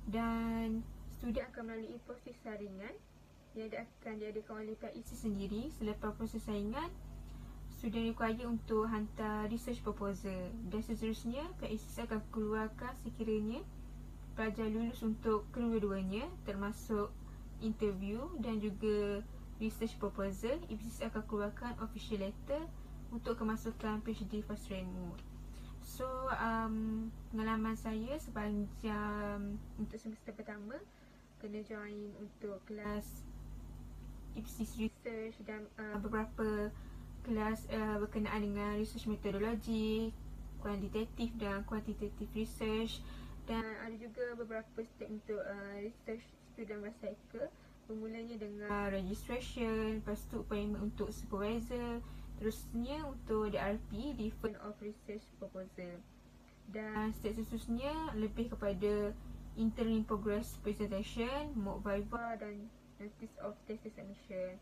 Dan student akan melalui proses saringan yang akan diadakan oleh pihak ISI sendiri. Selepas proses saringan, student require untuk hantar research proposal. Dan seterusnya, pihak ISI akan keluarkan sekiranya pelajar lulus untuk kedua-duanya, termasuk interview dan juga research proposal. ISI akan keluarkan official letter untuk kemasukan PhD First Rate MOOC. So pengalaman saya sepanjang untuk semester pertama kena join untuk kelas IPSIS research dan beberapa kelas berkenaan dengan research metodologi, kuantitatif dan quantitative research. Dan ada juga beberapa step untuk research student life cycle. Bermulanya dengan registration, lepas tu appointment untuk supervisor, terusnya untuk DRP, Defense of Research Proposal. Dan step seterusnya lebih kepada interim progress presentation, mock viva dan notice of thesis submission.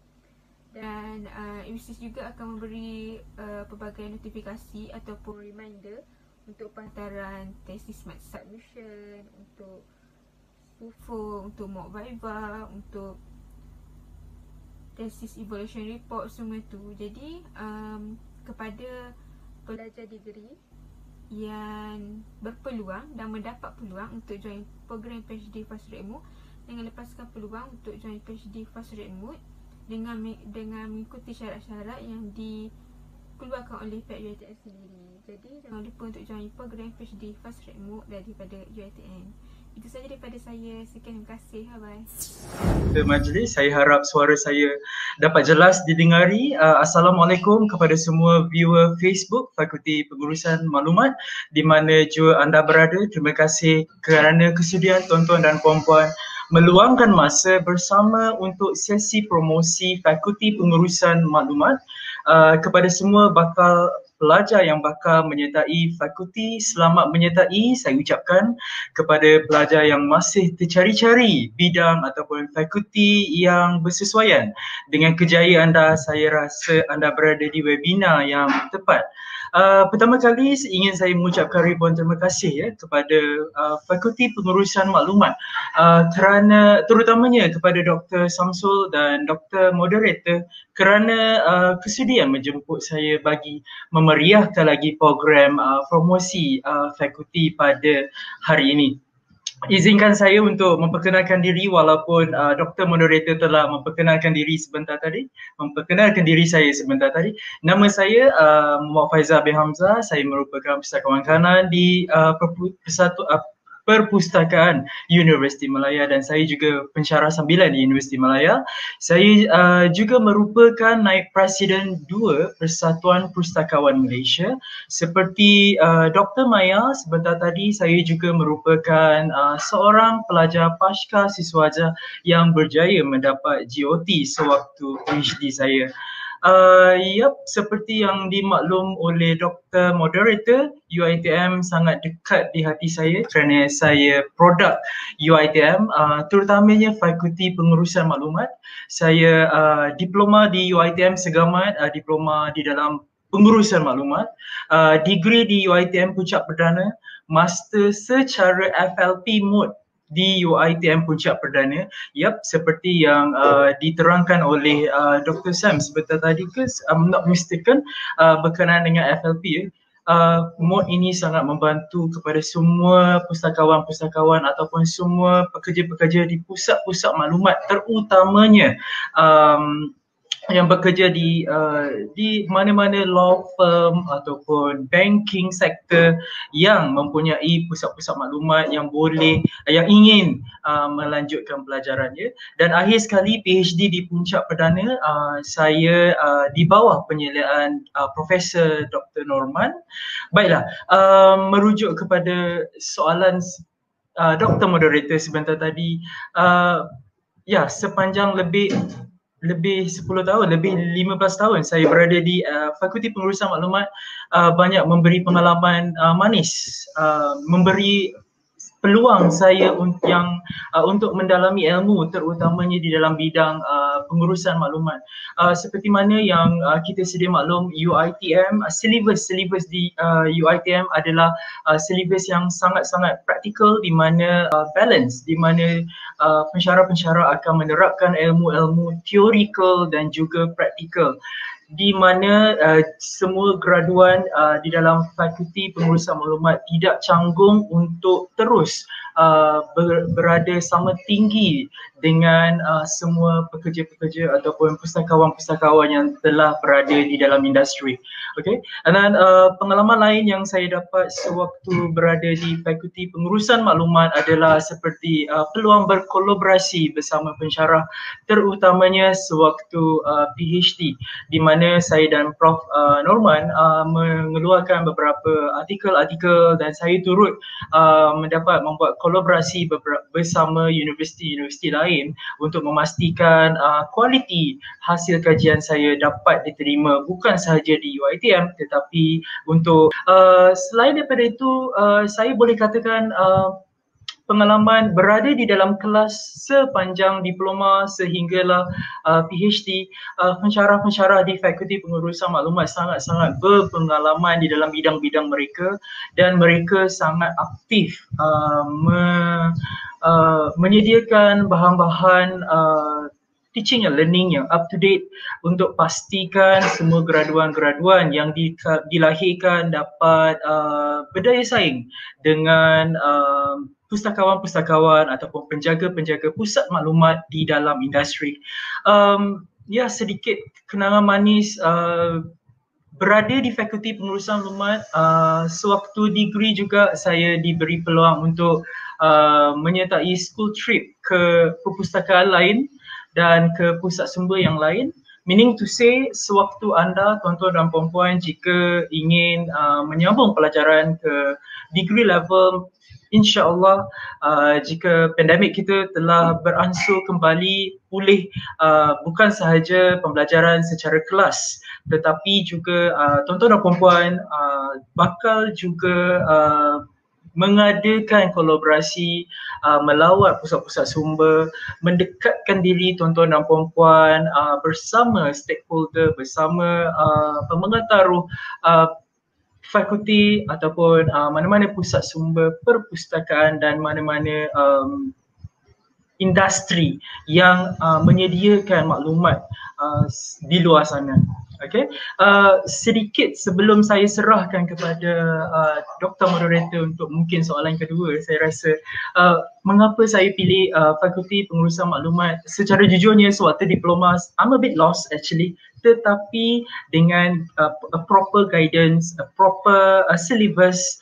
Dan IPSIS juga akan memberi pelbagai notifikasi ataupun reminder untuk penghantaran tesis smart submission, untuk UFO, untuk mock viva, untuk tesis evaluation report, semua tu. Jadi kepada pelajar degree yang berpeluang dan mendapat peluang untuk join program PhD Fast Track Mode, dengan lepaskan peluang untuk join PhD Fast Track Mode dengan mengikuti syarat-syarat yang dikeluarkan oleh pihak UiTM sendiri. Jadi jangan lupa untuk join program PhD Fast Track Mode daripada UiTM. Itu saja daripada saya. Sekian, terima kasih. Bye-bye. Majlis, saya harap suara saya dapat jelas didengari. Assalamualaikum kepada semua viewer Facebook Fakulti Pengurusan Maklumat di mana jua anda berada. Terima kasih kerana kesudian tuan-tuan dan puan-puan meluangkan masa bersama untuk sesi promosi Fakulti Pengurusan Maklumat. Kepada semua bakal pelajar yang bakal menyertai fakulti, selamat menyertai. Saya ucapkan kepada pelajar yang masih tercari-cari bidang ataupun fakulti yang bersesuaian dengan kejayaan anda, saya rasa anda berada di webinar yang tepat. Pertama kali ingin saya mengucapkan ribuan terima kasih kepada Fakulti Pengurusan Maklumat kerana terutamanya kepada Dr. Samsul dan Dr. Moderator kerana kesudian menjemput saya bagi memeriahkan lagi program promosi fakulti pada hari ini. Izinkan saya untuk memperkenalkan diri walaupun Dr. Moderator telah memperkenalkan diri saya sebentar tadi. Nama saya Muhammad Faizal bin Hamzah. Saya merupakan pustakawan kanan di Perpustakaan Universiti Malaya dan saya juga pensyarah sambilan di Universiti Malaya. Saya juga merupakan naib presiden 2 Persatuan Pustakawan Malaysia. Seperti Dr. Maya sebentar tadi, saya juga merupakan seorang pelajar pasca siswaja yang berjaya mendapat GOT sewaktu PhD saya. Seperti yang dimaklum oleh Dr. Moderator, UiTM sangat dekat di hati saya kerana saya produk UiTM, terutamanya Fakulti Pengurusan Maklumat. Saya diploma di UiTM Segamat, diploma di dalam Pengurusan Maklumat, degree di UiTM Puncak Perdana, master secara FLP mode di UiTM Puncak Perdana. Seperti yang diterangkan oleh Dr. Sam sebentar tadi, I'm not mistaken, berkenaan dengan FLP. Mode ini sangat membantu kepada semua pustakawan-pustakawan ataupun semua pekerja-pekerja di pusat-pusat maklumat, terutamanya yang bekerja di mana-mana law firm ataupun banking sektor yang mempunyai pusat-pusat maklumat yang ingin melanjutkan pelajarannya. Dan akhir sekali PhD di Puncak Perdana, saya di bawah penyeliaan Profesor Dr. Norman. Baiklah, merujuk kepada soalan Dr. Moderator sebentar tadi, sepanjang lebih 10 tahun, lebih 15 tahun saya berada di Fakulti Pengurusan Maklumat, banyak memberi pengalaman manis, memberi peluang saya untuk mendalami ilmu terutamanya di dalam bidang pengurusan maklumat. Seperti mana yang kita sedia maklum, UiTM, silibus di UiTM adalah silibus yang sangat-sangat praktikal di mana balance, di mana pensyarah-pensyarah akan menerapkan ilmu-ilmu teorikal dan juga praktikal, di mana semua graduan di dalam Fakulti Pengurusan Maklumat tidak canggung untuk terus berada sama tinggi dengan semua pekerja-pekerja ataupun pustakawan-pustakawan yang telah berada di dalam industri. Okay, dan pengalaman lain yang saya dapat sewaktu berada di Fakulti Pengurusan Maklumat adalah seperti peluang berkolaborasi bersama pensyarah, terutamanya sewaktu PhD, di mana saya dan Prof Norman mengeluarkan beberapa artikel-artikel dan saya turut mendapat membuat kolaborasi bersama universiti-universiti lain untuk memastikan kualiti hasil kajian saya dapat diterima bukan sahaja di UiTM tetapi untuk selain daripada itu, saya boleh katakan pengalaman berada di dalam kelas sepanjang diploma sehinggalah PhD. Pensyarah-pensyarah di Fakulti Pengurusan Maklumat sangat-sangat berpengalaman di dalam bidang-bidang mereka dan mereka sangat aktif menyediakan bahan-bahan teaching and learning yang up to date untuk pastikan semua graduan-graduan yang dilahirkan dapat berdaya saing dengan pustakawan-pustakawan ataupun penjaga-penjaga pusat maklumat di dalam industri. Ya, sedikit kenangan manis berada di Fakulti Pengurusan Maklumat. Sewaktu degree juga saya diberi peluang untuk menyertai school trip ke perpustakaan lain dan ke pusat sumber yang lain. Meaning to say, sewaktu anda, tuan-tuan dan puan-puan, jika ingin menyambung pelajaran ke degree level, insya-Allah jika pandemik kita telah beransur kembali pulih, bukan sahaja pembelajaran secara kelas, tetapi juga tuan-tuan dan puan-puan bakal juga mengadakan kolaborasi, melawat pusat-pusat sumber, mendekatkan diri tuan-tuan dan puan-puan bersama stakeholder, bersama pemengaruh fakulti ataupun mana-mana pusat sumber perpustakaan dan mana-mana industri yang menyediakan maklumat di luar sana. Okay, sedikit sebelum saya serahkan kepada Dr. Moderator untuk mungkin soalan kedua, saya rasa mengapa saya pilih Fakulti Pengurusan Maklumat. Secara jujurnya sewaktu diploma, I'm a bit lost actually, tetapi dengan a proper guidance, a proper syllabus,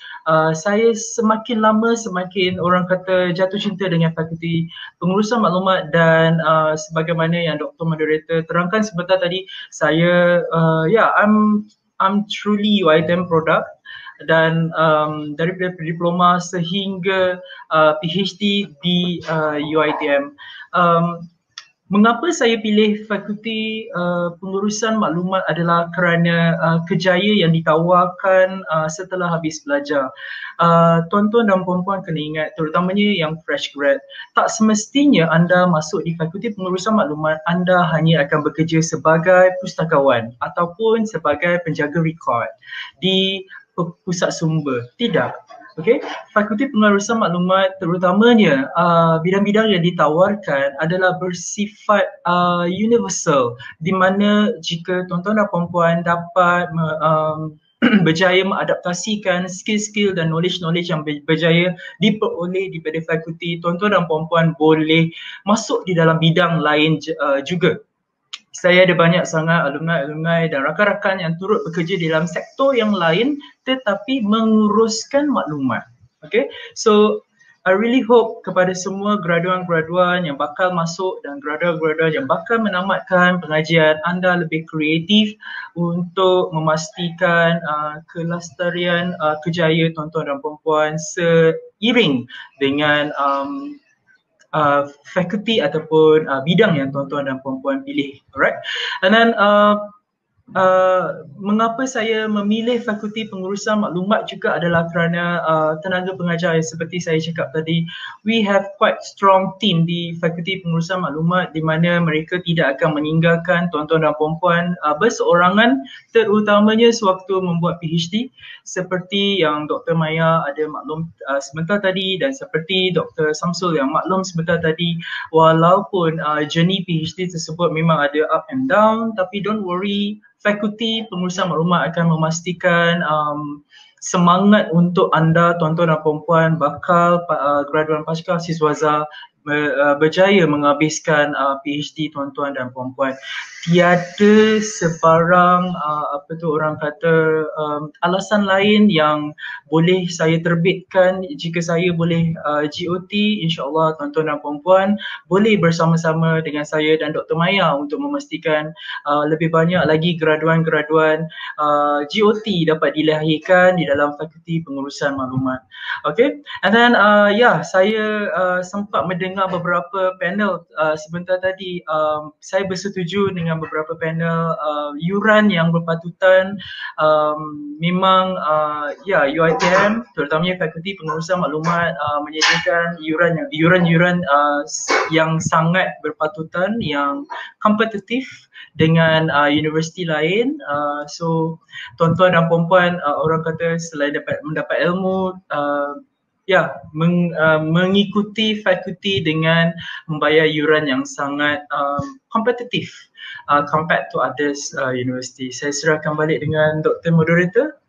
saya semakin lama semakin orang kata jatuh cinta dengan Fakulti Pengurusan Maklumat. Dan sebagaimana yang Dr. Moderator terangkan sebentar tadi, saya I'm truly UiTM product, dan daripada diploma sehingga PhD di UiTM. Mengapa saya pilih Fakulti Pengurusan Maklumat adalah kerana kejaya yang ditawarkan setelah habis belajar. Tuan-tuan dan puan-puan kena ingat, terutamanya yang fresh grad, tak semestinya anda masuk di Fakulti Pengurusan Maklumat anda hanya akan bekerja sebagai pustakawan ataupun sebagai penjaga rekod di pusat sumber. Tidak. Okay, Fakulti Pengurusan Maklumat terutamanya bidang-bidang yang ditawarkan adalah bersifat universal, di mana jika tuan-tuan dan puan-puan dapat berjaya mengadaptasikan skill-skill dan knowledge-knowledge yang berjaya diperoleh daripada fakulti, tuan-tuan dan puan-puan boleh masuk di dalam bidang lain juga. Saya ada banyak sangat alumni dan rakan-rakan yang turut bekerja di dalam sektor yang lain tetapi menguruskan maklumat. Okay, so I really hope kepada semua graduan-graduan yang bakal masuk dan graduan-graduan yang bakal menamatkan pengajian, anda lebih kreatif untuk memastikan kelestarian kejayaan tuan-tuan dan puan-puan seiring dengan fakulti ataupun bidang yang tuan-tuan dan puan-puan pilih. Alright, and then mengapa saya memilih Fakulti Pengurusan Maklumat juga adalah kerana tenaga pengajar seperti saya cakap tadi, we have quite strong team di Fakulti Pengurusan Maklumat di mana mereka tidak akan meninggalkan tuan-tuan dan puan-puan berseorangan, terutamanya sewaktu membuat PhD, seperti yang Dr. Maya ada maklum sebentar tadi dan seperti Dr. Samsul yang maklum sebentar tadi. Walaupun journey PhD tersebut memang ada up and down, tapi don't worry, Fakulti Pengurusan Maklumat akan memastikan semangat untuk anda tuan-tuan dan puan-puan bakal graduan pasca siswaza berjaya menghabiskan PhD tuan-tuan dan puan-puan. Tiada sebarang orang kata alasan lain yang boleh saya terbitkan. Jika saya boleh GOT, insya-Allah tuan-tuan dan puan-puan boleh bersama-sama dengan saya dan Dr. Maya untuk memastikan lebih banyak lagi graduan-graduan GOT dapat dilahirkan di dalam Fakulti Pengurusan Maklumat. Okay, and then saya sempat mendengar beberapa panel sebentar tadi. Saya bersetuju dengan dengan beberapa panel yuran yang berpatutan. Memang UiTM terutamanya Fakulti Pengurusan Maklumat menyediakan yuran yang sangat berpatutan, yang kompetitif dengan universiti lain. So tuan-tuan dan puan-puan, orang kata selain mendapat ilmu, mengikuti fakulti dengan membayar yuran yang sangat kompetitif compared to others university. Saya serahkan balik dengan Dr. Moderator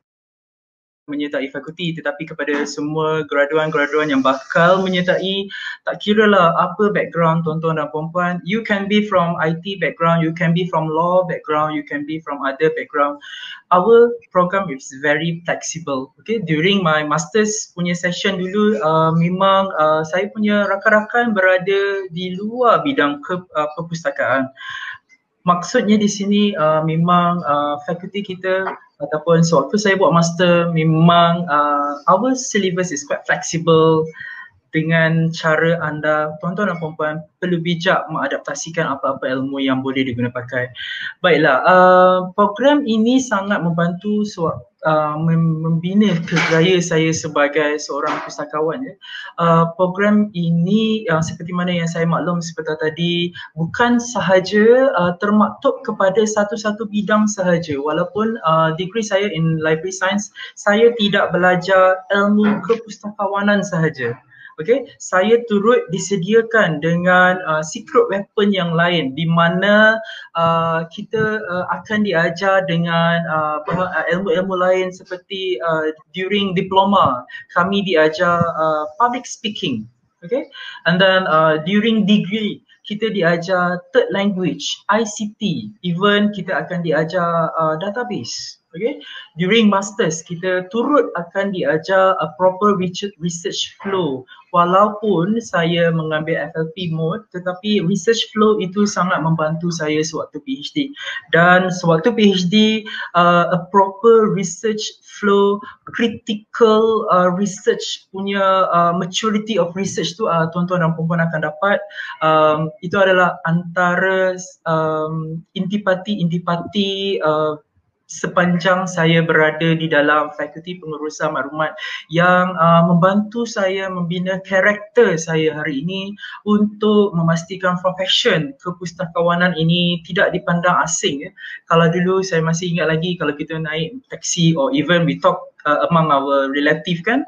menyertai fakulti, tetapi kepada semua graduan-graduan yang bakal menyertai, tak kiralah apa background tuan-tuan dan puan-puan, you can be from IT background, you can be from law background, you can be from other background. Our program is very flexible. Okay, during my masters punya session dulu, memang saya punya rakan-rakan berada di luar bidang perpustakaan. Maksudnya di sini memang fakulti kita ataupun sewaktu saya buat master, memang our syllabus is quite flexible. Dengan cara anda, tuan-tuan dan puan-puan, perlu bijak mengadaptasikan apa-apa ilmu yang boleh diguna pakai. Baiklah, program ini sangat membantu membina kerjaya saya sebagai seorang pustakawan. Program ini seperti mana yang saya maklum seperti tadi, bukan sahaja termaktub kepada satu-satu bidang sahaja. Walaupun degree saya in library science, saya tidak belajar ilmu kepustakawanan sahaja. Okay, saya turut disediakan dengan secret weapon yang lain di mana kita akan diajar dengan ilmu-ilmu lain seperti during diploma kami diajar public speaking, okay, and then during degree kita diajar third language, ICT, even kita akan diajar database. Okay, during masters kita turut akan diajar a proper research flow. Walaupun saya mengambil FLP mode, tetapi research flow itu sangat membantu saya sewaktu PhD. Dan sewaktu PhD, a proper research flow, critical research punya maturity of research tu tuan-tuan dan puan-puan akan dapat. Itu adalah antara intipati sepanjang saya berada di dalam Fakulti Pengurusan Maklumat yang membantu saya membina karakter saya hari ini untuk memastikan profession kepustakawanan ini tidak dipandang asing. Kalau dulu saya masih ingat lagi kalau kita naik taksi or even we talk among our relative kan,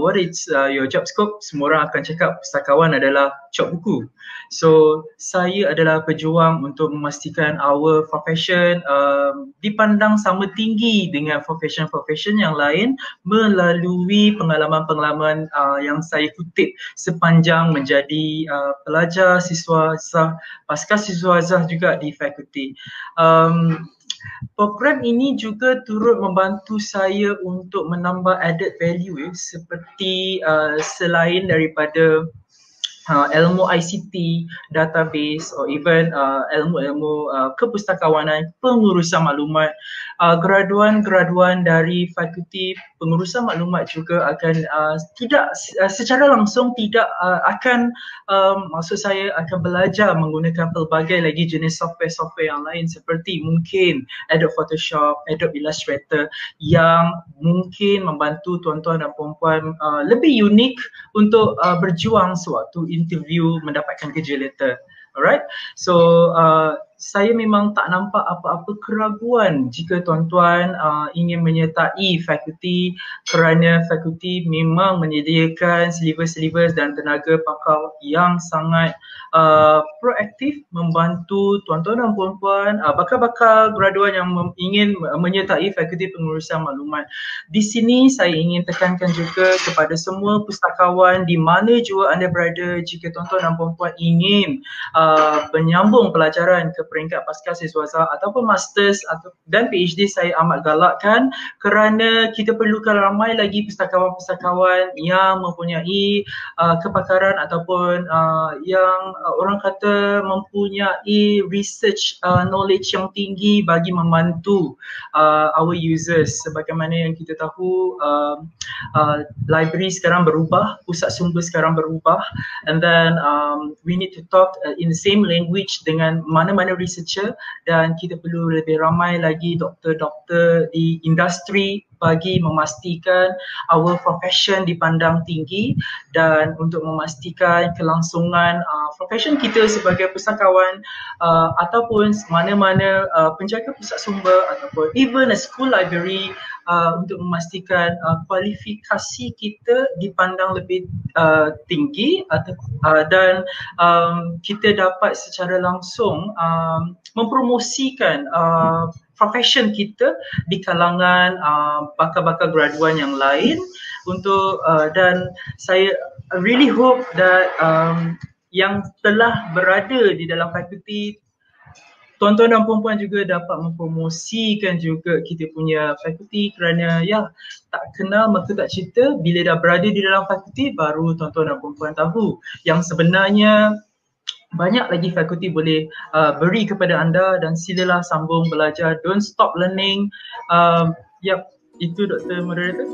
what is your job scope, semua orang akan cakap pustakawan adalah cop buku. So saya adalah pejuang untuk memastikan our profession dipandang sama tinggi dengan profession-profession yang lain melalui pengalaman-pengalaman yang saya kutip sepanjang menjadi pelajar, siswazah, pasca siswazah juga di fakulti. Program ini juga turut membantu saya untuk menambah added value seperti selain daripada ilmu ICT, database or even ilmu-ilmu kepustakawanan, pengurusan maklumat, graduan-graduan dari Fakulti Pengurusan Maklumat juga akan tidak secara langsung tidak akan maksud saya akan belajar menggunakan pelbagai lagi jenis software-software yang lain seperti mungkin Adobe Photoshop, Adobe Illustrator yang mungkin membantu tuan-tuan dan puan-puan lebih unik untuk berjuang sewaktu interview mendapatkan kerja letter. Alright, so saya memang tak nampak apa-apa keraguan jika tuan-tuan ingin menyertai fakulti kerana fakulti memang menyediakan syllabus-syllabus dan tenaga pakar yang sangat proaktif membantu tuan-tuan dan puan-puan, bakal-bakal graduan yang ingin menyertai Fakulti Pengurusan Maklumat. Di sini saya ingin tekankan juga kepada semua pustakawan di mana jua anda berada, jika tuan-tuan dan puan-puan ingin menyambung pelajaran ke peringkat pasca siswazah ataupun masters dan PhD, saya amat galakkan kerana kita perlukan ramai lagi pustakawan-pustakawan yang mempunyai kepakaran ataupun yang orang kata mempunyai research knowledge yang tinggi bagi membantu our users. Sebagaimana yang kita tahu, library sekarang berubah, pusat sumber sekarang berubah, and then we need to talk in the same language dengan mana-mana researcher dan kita perlu lebih ramai lagi doktor-doktor di industri bagi memastikan our profession dipandang tinggi dan untuk memastikan kelangsungan profession kita sebagai pusakawan ataupun mana-mana penjaga pusat sumber ataupun even a school library untuk memastikan kualifikasi kita dipandang lebih tinggi dan kita dapat secara langsung mempromosikan profession kita di kalangan bakal-bakal graduan yang lain untuk dan saya really hope that yang telah berada di dalam fakulti tuan-tuan dan puan-puan juga dapat mempromosikan juga kita punya fakulti kerana ya tak kenal maka tak cerita, bila dah berada di dalam fakulti baru tuan-tuan dan puan-puan tahu yang sebenarnya banyak lagi fakulti boleh beri kepada anda dan silalah sambung belajar, don't stop learning. Itu Dr. Moderator.